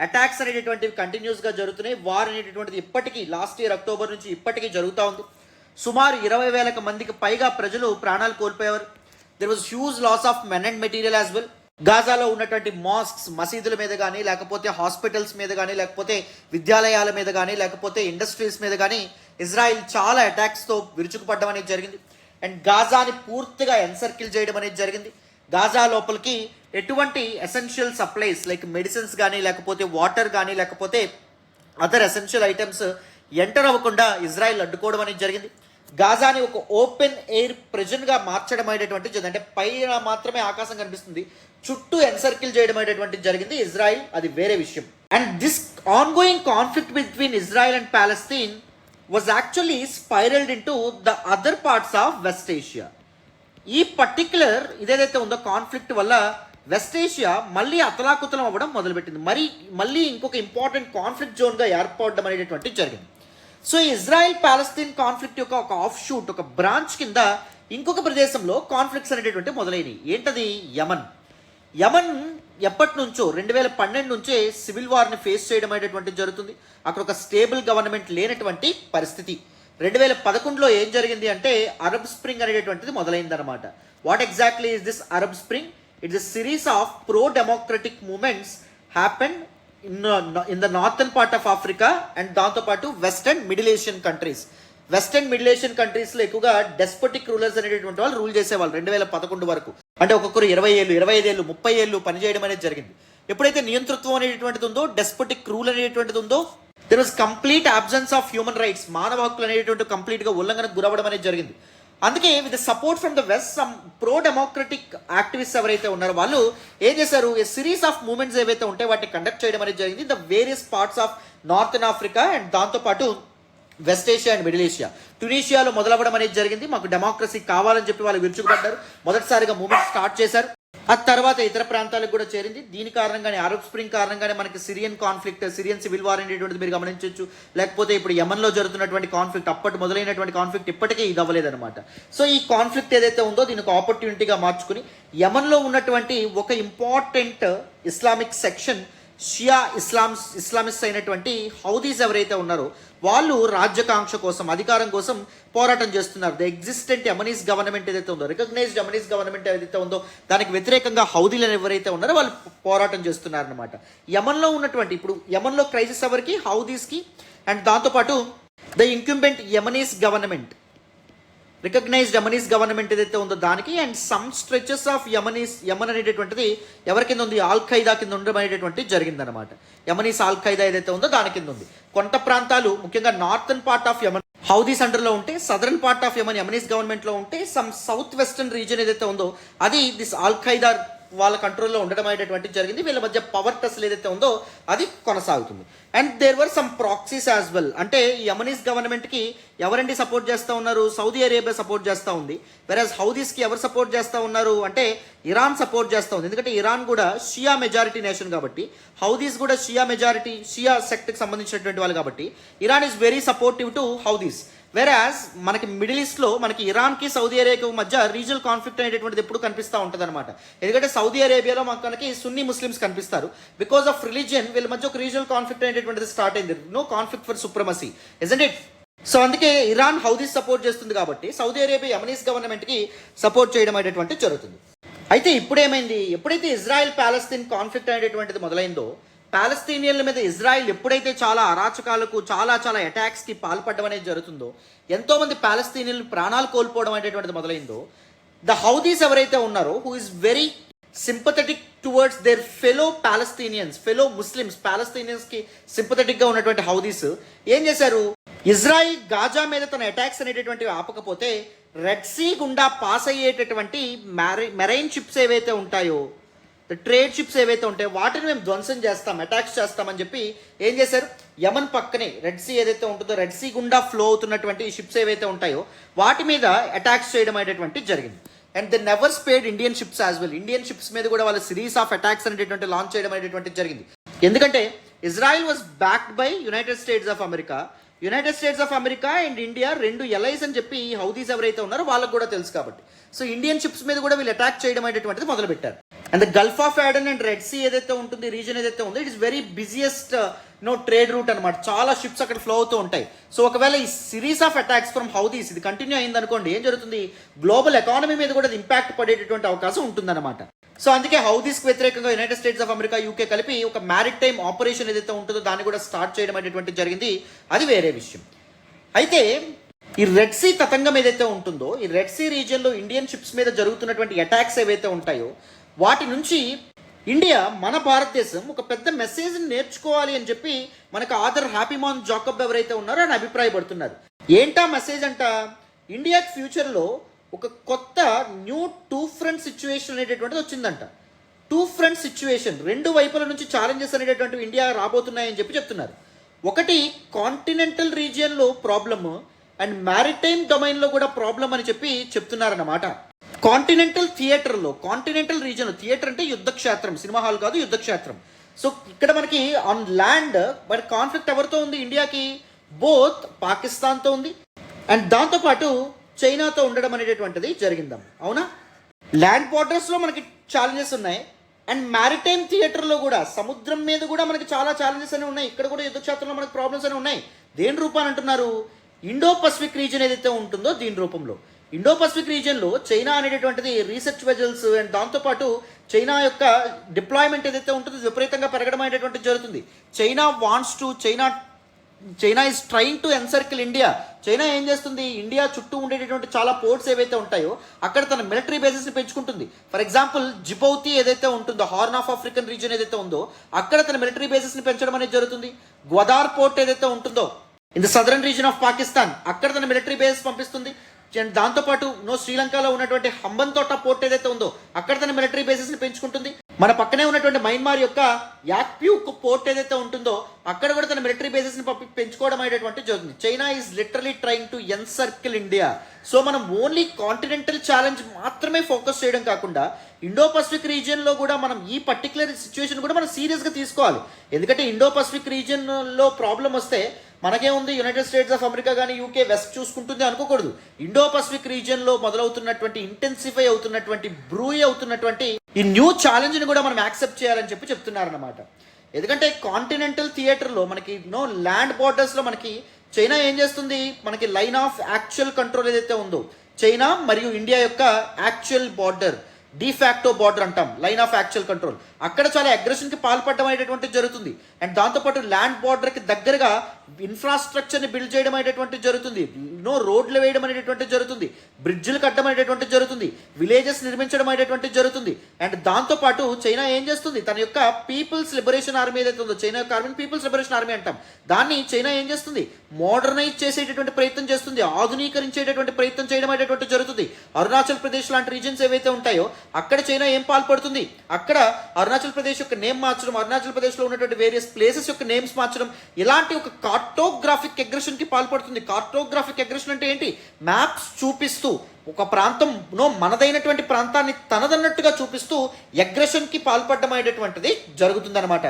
అటాక్స్ అనేటటువంటివి కంటిన్యూస్గా జరుగుతున్నాయి. వార్ అనేటటువంటిది ఇప్పటికీ లాస్ట్ ఇయర్ అక్టోబర్ నుంచి ఇప్పటికీ జరుగుతూ ఉంది. సుమారు 20,000 మందికి పైగా ప్రజలు ప్రాణాలు కోల్పోయేవారు. There was huge loss of men and material as well. గాజాలో ఉన్నటువంటి మాస్క్స్, మసీదుల మీద కానీ, లేకపోతే హాస్పిటల్స్ మీద కానీ, లేకపోతే విద్యాలయాల మీద కానీ, లేకపోతే ఇండస్ట్రీస్ మీద కానీ ఇజ్రాయిల్ చాలా అటాక్స్తో విరుచుకుపడడం అనేది జరిగింది. అండ్ గాజాని పూర్తిగా ఎన్సర్కిల్ చేయడం అనేది జరిగింది. గాజా లోపలికి ఎటువంటి ఎసెన్షియల్ సప్లైస్ లైక్ మెడిసిన్స్ కానీ, లేకపోతే వాటర్ కానీ, లేకపోతే అదర్ ఎసెన్షియల్ ఐటమ్స్ ఎంటర్ అవ్వకుండా ఇజ్రాయిల్ అడ్డుకోవడం అనేది జరిగింది. గాజాని ఒక ఓపెన్ ఎయిర్ ప్రిజన్గా మార్చడం అనేటువంటి జరిగింది. అంటే పైన మాత్రమే ఆకాశం కనిపిస్తుంది, చుట్టూ ఎన్సర్కిల్ చేయడం అనేటువంటి జరిగింది ఇజ్రాయిల్, అది వేరే విషయం. And this ongoing conflict between Israel and Palestine was actually spiraled into the other parts of West Asia. ఈ పర్టిక్యులర్ ఇదేదైతే ఉందో కాన్ఫ్లిక్ట్ వల్ల వెస్ట్ ఏషియా మళ్ళీ అతలాకుతలం అవ్వడం మొదలుపెట్టింది. మళ్ళీ ఇంకొక ఇంపార్టెంట్ కాన్ఫ్లిక్ట్ జోన్గా ఏర్పడడం అనేటటువంటి జరిగింది. సో ఇజ్రాయెల్ పాలస్తీన్ కాన్ఫ్లిక్ట్ యొక్క ఒక ఆఫ్ షూట్, ఒక బ్రాంచ్ కింద ఇంకొక ప్రదేశంలో కాన్ఫ్లిక్ట్స్ అనేటటువంటి మొదలైనవి. ఏంటది? యమన్. యమన్ ఎప్పటి నుంచో 2012 నుంచే సివిల్ వార్ని ఫేస్ చేయడం అనేటటువంటి జరుగుతుంది. అక్కడ ఒక స్టేబుల్ గవర్నమెంట్ లేనటువంటి పరిస్థితి. 2011లో ఏం జరిగింది అంటే అరబ్ స్ప్రింగ్ అనేటటువంటిది మొదలైందనమాట. What exactly is this Arab spring? It's a series of pro democratic movements happen in the northern part of Africa and దాంతోపాటు west and middle Asian countries. West and middle Asian కంట్రీస్లో ఎక్కువగా డెస్పోటిక్ రూలర్స్ అనేటటువంటి వాళ్ళు రూల్ చేసేవాళ్ళు 2011 వరకు. అంటే ఒక్కొక్కరు 20 ఏళ్ళు, 25 ఏళ్ళు, 30 ఏళ్ళు పనిచేయడం అనేది జరిగింది. ఎప్పుడైతే నియంతృత్వం అనేటువంటిది ఉందో, డెస్పోటిక్ రూల్ అనేటువంటిది ఉందో, there was complete absence of human rights, మానవ హక్కులు అనేటువంటి కంప్లీట్గా ఉల్లంఘనకు గురవడం అనేది జరిగింది. అందుకే with support from the west some pro democratic activist ఎవరైతే ఉన్నారో వాళ్ళు ఏం చేశారు, ఏ సిరీస్ ఆఫ్ మూమెంట్స్ ఏవైతే ఉంటాయో వాటిని కండక్ట్ చేయడం అనేది జరిగింది the various parts of northern Africa and దాంతోపాటు west Asia and middle Asia. ట్యునీషియాలో మొదలవ్వడం అనేది జరిగింది. మాకు డెమోక్రసీ కావాలని చెప్పి వాళ్ళు విరుచుకుపడ్డారు, మొదటిసారిగా మూమెంట్ స్టార్ట్ చేశారు. ఆ తర్వాత ఇతర ప్రాంతాలకు కూడా చేరింది. దీని కారణంగానే అరబ్ స్ప్రింగ్ కారణంగానే మనకి Syrian conflict, Syrian civil war అనేటువంటిది మీరు గమనించవచ్చు. లేకపోతే ఇప్పుడు యమన్లో జరుగుతున్నటువంటి కాన్ఫ్లిక్ట్, అప్పటి మొదలైనటువంటి కాన్ఫ్లిక్ట్ ఇప్పటికీ ఇది అవ్వలేదన్నమాట. సో ఈ కాన్ఫ్లిక్ట్ ఏదైతే ఉందో దీన్ని ఒక ఆపర్చునిటీగా మార్చుకుని యమన్లో ఉన్నటువంటి ఒక ఇంపార్టెంట్ ఇస్లామిక్ సెక్షన్ షియా ఇస్లామిస్ట్ అయినటువంటి హౌదీస్ ఎవరైతే ఉన్నారో వాళ్ళు రాజ్యకాంక్ష కోసం, అధికారం కోసం పోరాటం చేస్తున్నారు. ద ఎగ్జిస్టెంట్ యమనీస్ గవర్నమెంట్ ఏదైతే ఉందో, రికగ్నైజ్డ్ యమనీస్ గవర్నమెంట్ ఏదైతే ఉందో దానికి వ్యతిరేకంగా హౌదీలను ఎవరైతే ఉన్నారో వాళ్ళు పోరాటం చేస్తున్నారనమాట. యమన్లో ఉన్నటువంటి, ఇప్పుడు యమన్లో క్రైసిస్ ఎవరికి? హౌదీస్కి. అండ్ దాంతోపాటు the incumbent Yemenese government, recognized Yemenese government ఏదైతే ఉందో దానికి, and some stretches of Yemen అనేటటువంటిది ఎవరి కింద ఉంది? ఆల్ ఖైదా కింద ఉండమనేటటువంటి జరిగిందనమాట. యమనీస్ ఆల్ ఖైదా ఏదైతే ఉందో దాని కింద ఉంది. కొంత ప్రాంతాలు ముఖ్యంగా northern part of Yemen Houthis అండర్లో ఉంటే, southern part of Yemen Yemenese గవర్నమెంట్లో ఉంటే, సమ్ సౌత్ వెస్టర్న్ రీజన్ ఏదైతే ఉందో అది దిస్ ఆల్ ఖైదా వాళ్ళ కంట్రోల్లో ఉండడం అనేటటువంటి జరిగింది. వీళ్ళ మధ్య పవర్ టస్ల్ ఏదైతే ఉందో అది కొనసాగుతుంది. And there were some proxies as well. అంటే యమనీస్ గవర్నమెంట్కి ఎవరండి సపోర్ట్ చేస్తూ ఉన్నారు? సౌదీ అరేబియా సపోర్ట్ చేస్తూ ఉంది. వెరాజ్ హౌదీస్కి ఎవరు సపోర్ట్ చేస్తూ ఉన్నారు అంటే ఇరాన్ సపోర్ట్ చేస్తూ ఉంది. ఎందుకంటే ఇరాన్ కూడా షియా మెజారిటీ నేషన్ కాబట్టి, హౌదీస్ కూడా షియా సెక్ట్కి సంబంధించినటువంటి వాళ్ళు కాబట్టి Iran is very supportive to Houthis. వెరాజ్ మనకి మిడిల్ ఈస్ట్లో మనకి ఇరాన్కి సౌదీ అరేబియా మధ్య రీజనల్ కాన్ఫ్లిక్ట్ అనేటటువంటిది ఎప్పుడు కనిపిస్తూ ఉంటుంది అనమాట. ఎందుకంటే సౌదీ అరేబియాలో మనకి సున్నీ ముస్లిమ్స్ కనిపిస్తారు. బికాస్ ఆఫ్ రిలీజియన్ వీళ్ళ మధ్య ఒక రీజనల్ కాన్ఫ్లిక్ట్ అనేటటువంటిది స్టార్ట్ అయింది. No conflict for supremacy, isn't it? So అందుకే ఇరాన్ హౌదీస్ సపోర్ట్ చేస్తుంది కాబట్టి సౌదీ అరేబియా యమనీస్ గవర్నమెంట్కి సపోర్ట్ చేయడం అనేటువంటిది జరుగుతుంది. అయితే ఇప్పుడు ఏమైంది? ఎప్పుడైతే ఇజ్రాయెల్ పాలస్తీన్ కాన్ఫ్లిక్ట్ అనేటటువంటిది మొదలైందో, పాలస్తీనియన్ల మీద ఇజ్రాయిల్ ఎప్పుడైతే చాలా అరాచకాలకు, చాలా అటాక్స్కి పాల్పడడం అనేది జరుగుతుందో, ఎంతోమంది పాలస్తీనియన్లు ప్రాణాలు కోల్పోవడం అనేటువంటిది మొదలైందో, ద హౌదీస్ ఎవరైతే ఉన్నారో who is very sympathetic towards their fellow Palestinians, fellow Muslims, పాలస్తీనియన్స్కి సింపథెటిక్గా ఉన్నటువంటి హౌదీస్ ఏం చేశారు? ఇజ్రాయిల్ గాజా మీద తన అటాక్స్ అనేటటువంటివి ఆపకపోతే రెడ్ సీ గుండా పాస్ అయ్యేటటువంటి మెరైన్ షిప్స్ ఏవైతే ఉంటాయో, ట్రేడ్ షిప్స్ ఏవైతే ఉంటాయో వాటిని మేము ధ్వంసం చేస్తాం, అటాక్స్ చేస్తామని చెప్పి ఏం చేశారు? యమన్ పక్కనే రెడ్ సీ ఏదైతే ఉంటుందో, రెడ్ సీ గుండా ఫ్లో అవుతున్నటువంటి షిప్స్ ఏవైతే ఉంటాయో వాటి మీద అటాక్స్ చేయడం అనేటువంటి జరిగింది. And they never spared Indian ships as well. Indian ships మీద కూడా వాళ్ళ సిరీస్ ఆఫ్ అటాక్స్ అనేటువంటి లాంచ్ చేయడం అనేటువంటి జరిగింది. ఎందుకంటే Israel was backed by United States of America and India, రెండు ఎలైస్ అని చెప్పి ఈ హౌదీస్ ఎవరైతే ఉన్నారో వాళ్ళకు కూడా తెలుసు కాబట్టి. సో ఇండియన్ షిప్స్ మీద కూడా వీళ్ళు అటాక్ చేయడం అనేటువంటిది మొదలుపెట్టారు. And the Gulf of Aden and Red Sea ఏదైతే ఉంటుంది, రీజన్ ఏదైతే ఉందో, it is very busiest trade route అనమాట. చాలా షిప్స్ అక్కడ ఫ్లో అవుతూ ఉంటాయి. సో ఒకవేళ ఈ series of attacks from Houthis ఇది కంటిన్యూ అయింది అనుకోండి, ఏం జరుగుతుంది? గ్లోబల్ ఎకానమీ మీద కూడా ఇంపాక్ట్ పడేటటువంటి అవకాశం ఉంటుందన్నమాట. సో అందుకే హౌదీస్కి వ్యతిరేకంగా United States of America, UK కలిపి ఒక మ్యారిటైమ్ ఆపరేషన్ ఏదైతే ఉంటుందో దాన్ని కూడా స్టార్ట్ చేయడం అనేటువంటి జరిగింది. అది వేరే విషయం. అయితే ఈ రెడ్ సీ తతంగం ఏదైతే ఉంటుందో, ఈ రెడ్ సీ రీజియన్లో ఇండియన్ షిప్స్ మీద జరుగుతున్నటువంటి అటాక్స్ ఏవైతే ఉంటాయో వాటి నుంచి ఇండియా, మన భారతదేశం ఒక పెద్ద మెసేజ్ని నేర్చుకోవాలి అని చెప్పి మనకు ఆథర్ హ్యాపీమాన్ జాకబ్ ఎవరైతే ఉన్నారో అని అభిప్రాయపడుతున్నారు. ఏంటా మెసేజ్ అంట? ఇండియాకి ఫ్యూచర్లో ఒక కొత్త న్యూ టూ ఫ్రంట్ సిచ్యువేషన్ అనేటటువంటిది వచ్చిందంట. టూ ఫ్రంట్ సిచ్యువేషన్, రెండు వైపుల నుంచి ఛాలెంజెస్ అనేటటువంటివి ఇండియా రాబోతున్నాయని చెప్పి చెప్తున్నారు. ఒకటి కాంటినెంటల్ రీజియన్లో ప్రాబ్లమ్ అండ్ మ్యారిటైమ్ డొమైన్లో కూడా ప్రాబ్లం అని చెప్పి చెప్తున్నారన్నమాట. కాంటినెంటల్ థియేటర్లో, కాంటినెంటల్ రీజియన్, థియేటర్ అంటే యుద్ధ క్షేత్రం, సినిమా హాల్ కాదు, యుద్ధ క్షేత్రం. సో ఇక్కడ మనకి ఆన్ ల్యాండ్ మరి కాన్ఫ్లిక్ట్ ఎవరితో ఉంది ఇండియాకి? బోత్ పాకిస్తాన్తో ఉంది అండ్ దాంతోపాటు చైనాతో ఉండడం అనేటటువంటిది జరిగిందాం. అవునా? ల్యాండ్ బార్డర్స్లో మనకి ఛాలెంజెస్ ఉన్నాయి అండ్ మ్యారిటైమ్ థియేటర్లో కూడా, సముద్రం మీద కూడా మనకి చాలా ఛాలెంజెస్ అనేవి ఉన్నాయి. ఇక్కడ కూడా యుద్ధ క్షేత్రంలో మనకి ప్రాబ్లమ్స్ అనేవి ఉన్నాయి. దేని రూపాన్ని అంటున్నారు? ఇండో పసిఫిక్ రీజియన్ ఏదైతే ఉంటుందో దీని రూపంలో. ఇండో పసిఫిక్ రీజియన్లో చైనా అనేటటువంటిది రీసెర్చ్ వెజల్స్ అండ్ దాంతోపాటు చైనా యొక్క డిప్లాయ్మెంట్ ఏదైతే ఉంటుందో విపరీతంగా పెరగడం అనేటువంటిది జరుగుతుంది. China is trying to encircle India. China ఏం చేస్తుంది? ఇండియా చుట్టూ ఉండేటటువంటి చాలా పోర్ట్స్ ఏవైతే ఉంటాయో అక్కడ తన మిలిటరీ బేసెస్ని పెంచుకుంటుంది. ఫర్ ఎగ్జాంపుల్ జిబౌతి ఏదైతే ఉంటుందో, హార్న్ ఆఫ్ ఆఫ్రికన్ రీజియన్ ఏదైతే ఉందో అక్కడ తన మిలిటరీ బేసెస్ని పెంచడం అనేది జరుగుతుంది. గ్వదార్ పోర్ట్ ఏదైతే ఉంటుందో in the southern region of Pakistan అక్కడ తన మిలిటరీ బేసెస్ పంపిస్తుంది. దాంతోపాటు శ్రీలంకలో ఉన్నటువంటి హంబన్తోట పోర్ట్ ఏదైతే ఉందో అక్కడ తన మిలిటరీ బేసెస్ని పెంచుకుంటుంది. మన పక్కనే ఉన్నటువంటి మయన్మార్ యొక్క యాక్ప్యూ పోర్ట్ ఏదైతే ఉంటుందో అక్కడ కూడా తన మిలిటరీ బేసెస్ని పెంచుకోవడం అనేటువంటి జరుగుతుంది. China is literally trying to encircle India. So మనం ఓన్లీ కాంటినెంటల్ ఛాలెంజ్ మాత్రమే ఫోకస్ చేయడం కాకుండా ఇండో పసిఫిక్ రీజియన్లో కూడా మనం ఈ పర్టికులర్ సిచ్యువేషన్ కూడా మనం సీరియస్గా తీసుకోవాలి. ఎందుకంటే ఇండో పసిఫిక్ రీజియన్లో ప్రాబ్లం వస్తే మనకేముంది, యునైటెడ్ స్టేట్స్ ఆఫ్ అమెరికా కానీ యూకే వెస్ట్ చూసుకుంటుంది అనుకోకూడదు. ఇండో పసిఫిక్ రీజియన్లో మొదలవుతున్నటువంటి, ఇంటెన్సిఫై అవుతున్నటువంటి, బ్రూయ్ అవుతున్నటువంటి ఈ న్యూ ఛాలెంజ్ని కూడా మనం యాక్సెప్ట్ చేయాలని చెప్పి చెప్తున్నారన్నమాట. ఎందుకంటే కాంటినెంటల్ థియేటర్లో మనకి ల్యాండ్ బార్డర్స్లో మనకి చైనా ఏం చేస్తుంది, మనకి లైన్ ఆఫ్ యాక్చువల్ కంట్రోల్ ఏదైతే ఉందో చైనా మరియు ఇండియా యొక్క యాక్చువల్ బార్డర్, డిఫాక్టో బార్డర్ అంటాం, లైన్ ఆఫ్ యాక్చువల్ కంట్రోల్, అక్కడ చాలా అగ్రెషన్కి పాల్పడడం అనేటటువంటిది జరుగుతుంది. అండ్ దాంతోపాటు ల్యాండ్ బార్డర్కి దగ్గరగా ఇన్ఫ్రాస్ట్రక్చర్ని బిల్డ్ చేయడం అనేటటువంటిది జరుగుతుంది, రోడ్లు వేయడం అనేటటువంటిది జరుగుతుంది, బ్రిడ్జ్లు కట్టడం అనేటటువంటిది జరుగుతుంది, విలేజెస్ నిర్మించడం అనేటటువంటిది జరుగుతుంది. అండ్ దాంతోపాటు చైనా ఏం చేస్తుంది, తన యొక్క పీపుల్స్ లిబరేషన్ ఆర్మీ ఏదైతే ఉందో, చైనా యొక్క ఆర్మీ పీపుల్స్ లిబరేషన్ ఆర్మీ అంటాం, దాన్ని చైనా ఏం చేస్తుంది, మోడర్నైజ్ చేసేటటువంటి ప్రయత్నం చేస్తుంది, ఆధునీకరించేటటువంటి ప్రయత్నం చేయడం అనేటటువంటిది జరుగుతుంది. అరుణాచల్ ప్రదేశ్ లాంటి రీజన్స్ ఏవైతే ఉంటాయో అక్కడ చైనా ఏం పాల్పడుతుంది, అక్కడ అరుణాచల్ ప్రదేశ్ యొక్క నేమ్ మార్చడం, అరుణాచల్ ప్రదేశ్లో ఉన్నటువంటి వేరియస్ ప్లేసెస్ యొక్క నేమ్స్ మార్చడం, ఇలాంటి ఒక కార్టోగ్రాఫిక్ అగ్రెషన్కి పాల్పడుతుంది. కార్టోగ్రాఫిక్ అగ్రెషన్ అంటే ఏంటి, మ్యాప్స్ చూపిస్తూ ఒక ప్రాంతం మనదైనటువంటి ప్రాంతాన్ని తనదన్నట్టుగా చూపిస్తూ అగ్రెషన్కి పాల్పడడం అనేటటువంటిది జరుగుతుందన్నమాట.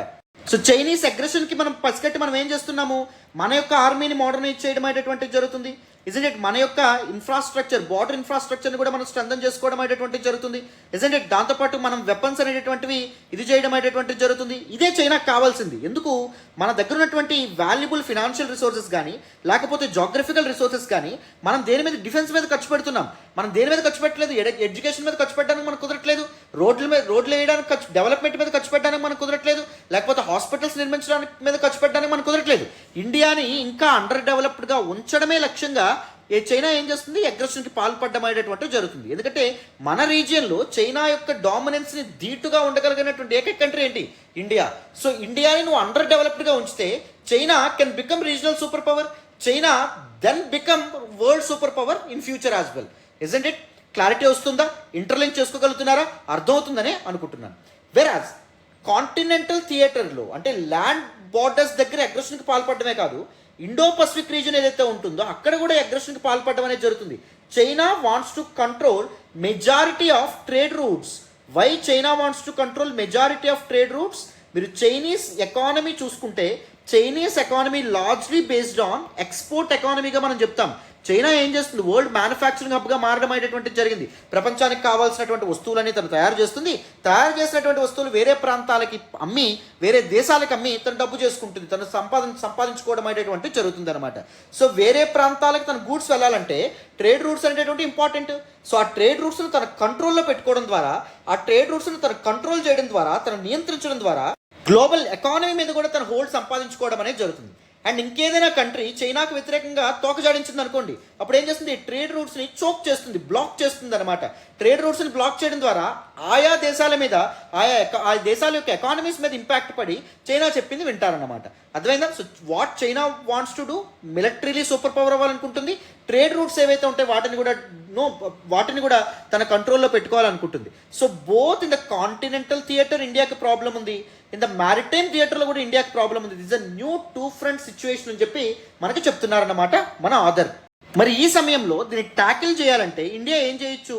సో చైనీస్ అగ్రెషన్కి మనం పసిగట్టి మనం ఏం చేస్తున్నాము, మన యొక్క ఆర్మీని మోడర్నైజ్ చేయడం అనేటటువంటిది జరుగుతుంది. ఇజెంట్ ఇట్, మన యొక్క ఇన్ఫ్రాస్ట్రక్చర్, బార్డర్ ఇన్ఫ్రాస్ట్రక్చర్ని కూడా మనం స్ట్రెంథన్ చేసుకోవడం అనేటువంటిది జరుగుతుంది. ఇజెంట్ ఇట్, దాంతోపాటు మనం వెపన్స్ అనేటటువంటివి ఇది చేయడం అనేటటువంటిది జరుగుతుంది. ఇదే చైనాకు కావాల్సింది. ఎందుకు, మన దగ్గర ఉన్నటువంటి వాల్యుబుల్ ఫినాన్షియల్ రిసోర్సెస్ కానీ లేకపోతే జాగ్రఫికల్ రిసోర్సెస్ కానీ మనం దేని మీద, డిఫెన్స్ మీద ఖర్చు పెడుతున్నాం, మనం దేని మీద ఖర్చు పెట్టలేదు, ఎడ్యుకేషన్ మీద ఖర్చు పెట్టడానికి మనకు కుదరట్లేదు, రోడ్లు వేయడానికి డెవలప్మెంట్ మీద ఖర్చు పెట్టడానికి మనకు కుదరట్లేదు, లేకపోతే హాస్పిటల్స్ నిర్మించడానికి మీద ఖర్చు పెట్టడానికి మనకు కుదరట్లేదు. ఇండియాని ఇంకా అండర్ డెవలప్డ్గా ఉంచడమే లక్ష్యంగా చైనా ఏం చేస్తుంది, అగ్రెషన్కి పాల్పడడం అనేటటువంటిది జరుగుతుంది. ఎందుకంటే మన రీజియన్లో చైనా యొక్క డామినెన్స్ని ధీటుగా ఉండగలిగినటువంటి ఏకైక కంట్రీ ఏంటి, ఇండియా. సో ఇండియాని నువ్వు అండర్ డెవలప్డ్గా ఉంచితే China can become regional super power, China then become world super power in future as well. Isn't it, clarity వస్తుందా, ఇంటర్లింక్ చేసుకోగలుగుతున్నారా, అర్థమవుతుందనే అనుకుంటున్నాను. వెరాజ్ కాంటినెంటల్ థియేటర్లో అంటే ల్యాండ్ బార్డర్స్ దగ్గర అగ్రెషన్కి పాల్పడమే కాదు, ఇండో పసిఫిక్ రీజన్ ఏదైతే ఉంటుందో అక్కడ కూడా అగ్రెషన్కి పాల్పడడం అనేది జరుగుతుంది. China wants to control majority of trade routes. Why China wants to control majority of trade routes? మీరు చైనీస్ ఎకానమీ చూసుకుంటే Chinese economy largely based on export ఎకానమీగా మనం చెప్తాం. చైనా ఏం చేస్తుంది, వరల్డ్ మ్యానుఫ్యాక్చరింగ్ హబ్గా మారడం అనేటువంటిది జరిగింది. ప్రపంచానికి కావాల్సినటువంటి వస్తువులని తను తయారు చేస్తుంది, తయారు చేసినటువంటి వస్తువులు వేరే ప్రాంతాలకి అమ్మి, వేరే దేశాలకు అమ్మి తను డబ్బు చేసుకుంటుంది, తను సంపాదించుకోవడం అనేటువంటిది జరుగుతుంది అనమాట. సో వేరే ప్రాంతాలకు తన గూడ్స్ వెళ్ళాలంటే ట్రేడ్ రూట్స్ అనేటువంటి ఇంపార్టెంట్. సో ఆ ట్రేడ్ రూట్స్ను తన కంట్రోల్లో పెట్టుకోవడం ద్వారా, ఆ ట్రేడ్ రూట్స్ను తను కంట్రోల్ చేయడం ద్వారా, తను నియంత్రించడం ద్వారా గ్లోబల్ ఎకానమీ మీద కూడా తన హోల్డ్ సంపాదించుకోవడం అనేది జరుగుతుంది. అండ్ ఇంకేదైనా కంట్రీ చైనాకు వ్యతిరేకంగా తోకజాడించింది అనుకోండి, అప్పుడు ఏం చేస్తుంది, ట్రేడ్ రూట్స్ని చోక్ చేస్తుంది, బ్లాక్ చేస్తుంది అనమాట. ట్రేడ్ రూట్స్ని బ్లాక్ చేయడం ద్వారా ఆయా దేశాల మీద, ఆ దేశాల యొక్క ఎకానమీస్ మీద ఇంపాక్ట్ పడి చైనా చెప్పింది వింటారన్నమాట. అర్థమైందా? So what China wants to do, militarily super power అవ్వాలనుకుంటుంది, ట్రేడ్ రూట్స్ ఏవైతే ఉంటాయి వాటిని కూడా తన కంట్రోల్లో పెట్టుకోవాలనుకుంటుంది. So both in the continental theatre ఇండియాకి ప్రాబ్లం ఉంది, ఇన్ ద మ్యారిటైమ్ థియేటర్లో కూడా ఇండియాకి ప్రాబ్లం ఉంది. This a new two front situation అని చెప్పి మనకి చెప్తున్నారన్నమాట మన ఆథర్. మరి ఈ సమయంలో దీన్ని ట్యాకిల్ చేయాలంటే ఇండియా ఏం చేయొచ్చు,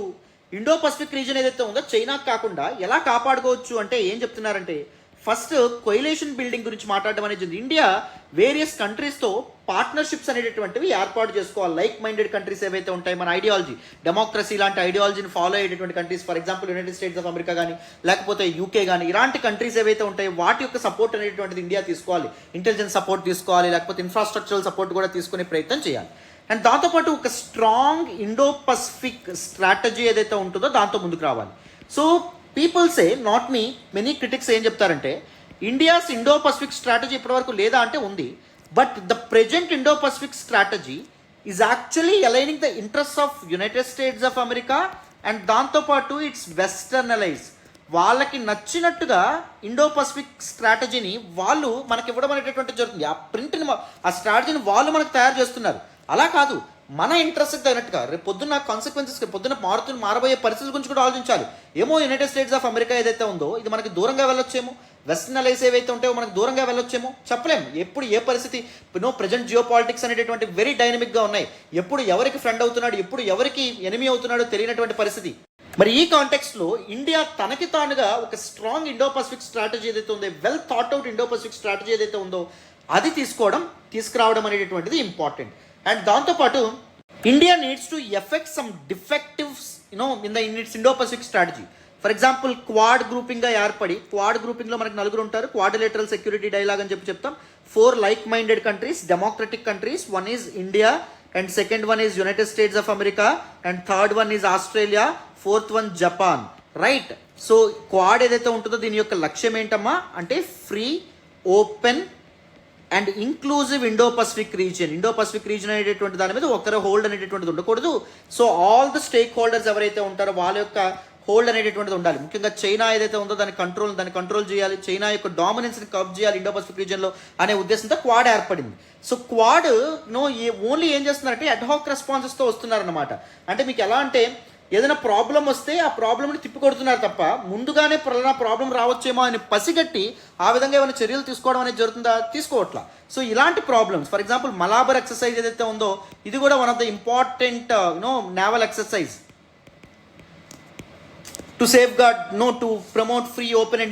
ఇండో పసిఫిక్ రీజన్ ఏదైతే ఉందో చైనాకు కాకుండా ఎలా కాపాడుకోవచ్చు అంటే ఏం చెప్తున్నారంటే, ఫస్ట్ కొయిలేషన్ బిల్డింగ్ గురించి మాట్లాడడం అనేది. ఇండియా వేరియస్ కంట్రీస్తో పార్ట్నర్షిప్స్ అనేటటువంటివి ఏర్పాటు చేసుకోవాలి. లైక్ మైండెడ్ కంట్రీస్ ఏవైతే ఉంటాయి, మన ఐడియాలజీ, డెమోక్రసీ లాంటి ఐడియాలజీని ఫాలో అయ్యేటటువంటి countries, for example United States of America కానీ లేకపోతే యూకే కానీ, ఇలాంటి కంట్రీస్ ఏవైతే ఉంటాయో వాటి యొక్క సపోర్ట్ అనేటువంటిది ఇండియా తీసుకోవాలి. ఇంటెలిజెన్స్ సపోర్ట్ తీసుకోవాలి, లేకపోతే ఇన్ఫ్రాస్ట్రక్చరల్ సపోర్ట్ కూడా తీసుకునే ప్రయత్నం చేయాలి. అండ్ దాంతోపాటు ఒక స్ట్రాంగ్ ఇండో పసిఫిక్ స్ట్రాటజీ ఏదైతే ఉంటుందో దాంతో ముందుకు రావాలి. So people say, not me, many critics ఏం చెప్తారంటే ఇండియాస్ ఇండో పసిఫిక్ స్ట్రాటజీ ఇప్పటివరకు లేదా అంటే ఉంది, but the present Indo Pacific strategy is actually aligning the interest of United States of America and దాంతోపాటు ఇట్స్ వెస్టర్నలైజ్. వాళ్ళకి నచ్చినట్టుగా ఇండో పసిఫిక్ స్ట్రాటజీని వాళ్ళు మనకి ఇవ్వడం అనేటటువంటి జరుగుతుంది. ఆ ప్రింట్ని, ఆ స్ట్రాటజీని వాళ్ళు మనకు తయారు చేస్తున్నారు. అలా కాదు, మన ఇంట్రెస్ట్కి తగినట్టుగా రేపు పొద్దున్న కాన్సిక్వెన్సెస్, పొద్దున్న మారబోయే పరిస్థితుల గురించి కూడా ఆలోచించాలి. ఏమో యునైటెడ్ స్టేట్స్ ఆఫ్ అమెరికా ఏదైతే ఉందో ఇది మనకి దూరంగా వెళ్ళొచ్చేమో, వెస్టర్నలైజ్ ఏవైతే ఉంటాయో మనకు దూరంగా వెళ్ళొచ్చేమో, చెప్పలేం. ఎప్పుడు ఏ పరిస్థితి, ప్రజెంట్ జియో పాలిటిక్స్ అనేటటువంటి వెరీ డైనమిక్గా ఉన్నాయి. ఎప్పుడు ఎవరికి ఫ్రెండ్ అవుతున్నాడు, ఎప్పుడు ఎవరికి ఎనిమీ అవుతున్నాడో తెలియనటువంటి పరిస్థితి. మరి ఈ కాంటెక్స్ట్లో ఇండియా తనకి తానుగా ఒక స్ట్రాంగ్ ఇండో పసిఫిక్ స్ట్రాటజీ ఏదైతే ఉందో, well thought out Indo Pacific strategy ఏదైతే ఉందో అది తీసుకురావడం అనేటటువంటిది ఇంపార్టెంట్. అండ్ దాంతోపాటు India needs to effect some defectives in its Indo Pacific strategy. For example Quad గ్రూపింగ్గా ఏర్పడి, క్వాడ్ గ్రూపింగ్లో మనకి నలుగురు ఉంటారు, క్వాడ్రిలేటరల్ సెక్యూరిటీ డైలాగ్ అని చెప్తాం. 4 like minded countries, democratic countries. 1 is India, and second one is United States of America, and third one is Australia, fourth one Japan. Right. So quad ఏదైతే ఉంటుందో దీని యొక్క లక్ష్యం ఏంటమ్మా అంటే free, open and inclusive Indo Pacific region. Indo Pacific region అనేటటువంటి దాని మీద ఒకరి హోల్డ్ అనేటటువంటిది ఉండకూడదు. So all the stake holders ఎవరైతే ఉంటారో వాళ్ళ యొక్క హోల్డ్ అనేటటువంటిది ఉండాలి. ముఖ్యంగా చైనా ఏదైతే ఉందో దాన్ని కంట్రోల్ చేయాలి, చైనా యొక్క డామినెన్స్ని కబ్ చేయాలి ఇండో పసిఫిక్ రీజియన్లో అనే ఉద్దేశంతో క్వాడ్ ఏర్పడింది. సో క్వాడ్ ఓన్లీ ఏం చేస్తున్నారంటే అడ్హాక్ రెస్పాన్సెస్తో వస్తున్నారన్నమాట. అంటే మీకు ఎలా అంటే ఏదైనా ప్రాబ్లం వస్తే ఆ ప్రాబ్లమ్ని తిప్పికొడుతున్నారు తప్ప ముందుగానే ప్రాబ్లం రావచ్చేమో అని పసిగట్టి ఆ విధంగా ఏమైనా చర్యలు తీసుకోవడం అనేది జరుగుతుందా, తీసుకోవట్లా. సో ఇలాంటి problems, for example Malabar exercise ఏదైతే ఉందో ఇది కూడా one of the important naval exercise to safeguard to promote free, open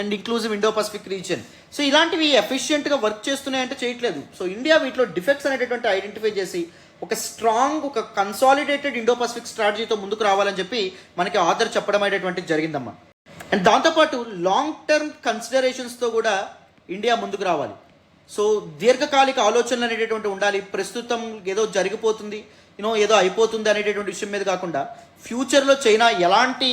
and inclusive Indo Pacific region. So ఇలాంటివి ఎఫిషియెంట్గా వర్క్ చేస్తున్నాయంటే చేయట్లేదు. సో ఇండియా వీటిలో డిఫెక్ట్స్ అనేటటువంటి ఐడెంటిఫై చేసి ఒక స్ట్రాంగ్, ఒక కన్సాలిడేటెడ్ ఇండో పసిఫిక్ స్ట్రాటజీతో ముందుకు రావాలని చెప్పి మనకి ఆథర్ చెప్పడం అనేటువంటిది జరిగిందమ్మా. అండ్ దాంతోపాటు లాంగ్ టర్మ్ కన్సిడరేషన్స్తో కూడా ఇండియా ముందుకు రావాలి. సో దీర్ఘకాలిక ఆలోచనలు అనేటటువంటి ఉండాలి. ప్రస్తుతం ఏదో జరిగిపోతుంది, ఏదో అయిపోతుంది అనేటటువంటి విషయం మీద కాకుండా ఫ్యూచర్లో చైనా ఎలాంటి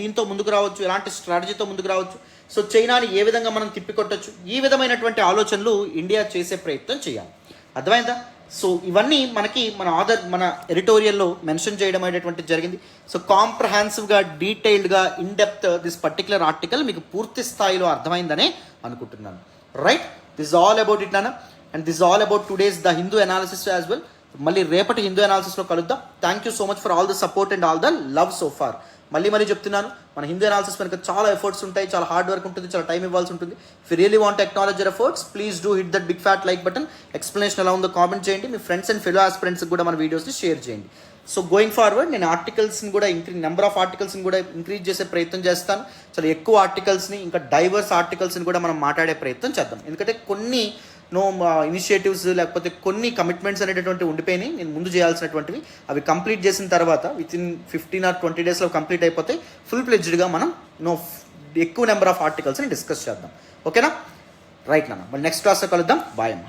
దీంతో ముందుకు రావచ్చు, ఎలాంటి స్ట్రాటజీతో ముందుకు రావచ్చు, సో చైనాని ఏ విధంగా మనం తిప్పికొట్టచ్చు, ఈ విధమైనటువంటి ఆలోచనలు ఇండియా చేసే ప్రయత్నం చేయాలి. అర్థమైందా? సో ఇవన్నీ మన ఎడిటోరియల్లో మెన్షన్ చేయడం అనేటువంటిది జరిగింది. సో కాంప్రహెన్సివ్గా, డీటెయిల్డ్గా, in depth this particular article మీకు పూర్తి స్థాయిలో అర్థమైందనే అనుకుంటున్నాను. Right, this all about it నాన్న. And this all about today's the Hindu analysis as well. మళ్ళీ రేపటి హిందూ అనాలిసిస్లో కలుద్దాం. Thank you so much for all the support and all the love so far. మళ్ళీ చెప్తున్నాను, మన హిందూ అనాలిసిస్ వెనక చాలా ఎఫర్ట్స్ ఉంటాయి, చాలా హార్డ్ వర్క్ ఉంటుంది, చాలా టైం ఇవ్వాల్సి ఉంటుంది. If you really want acknowledge your efforts, please do hit that big fat like button. Explanation ఎలా ఉందో కామెంట్ చేయండి. మీ ఫ్రెండ్స్ అండ్ ఫెలో ఆస్పిరెంట్స్కి కూడా మన వీడియోస్ని షేర్ చేయండి. సో గోయింగ్ ఫార్వర్డ్ నేను ఆర్టికల్స్ని కూడా నెంబర్ ఆఫ్ ఆర్టికల్స్ని కూడా ఇంక్రీజ్ చేసే ప్రయత్నం చేస్తాను. చాలా ఎక్కువ ఆర్టికల్స్ని, ఇంకా డైవర్స్ ఆర్టికల్స్ని కూడా మనం మాట్లాడే ప్రయత్నం చేద్దాం. ఎందుకంటే కొన్ని ఇనిషియేటివ్స్ లేకపోతే కొన్ని కమిట్మెంట్స్ అనేటటువంటి ఉండిపోయినాయి, నేను ముందు చేయాల్సినటువంటివి. అవి కంప్లీట్ చేసిన తర్వాత వితిన్ 15 or 20 డేస్లో కంప్లీట్ అయిపోతే ఫుల్ ప్లెడ్జ్డ్గా మనం ఎక్కువ నెంబర్ ఆఫ్ ఆర్టికల్స్ని డిస్కస్ చేద్దాం. ఓకేనా? రైట్ నాన్న, మళ్ళీ నెక్స్ట్ క్లాస్లో కలుద్దాం. బాయ్ అమ్మ.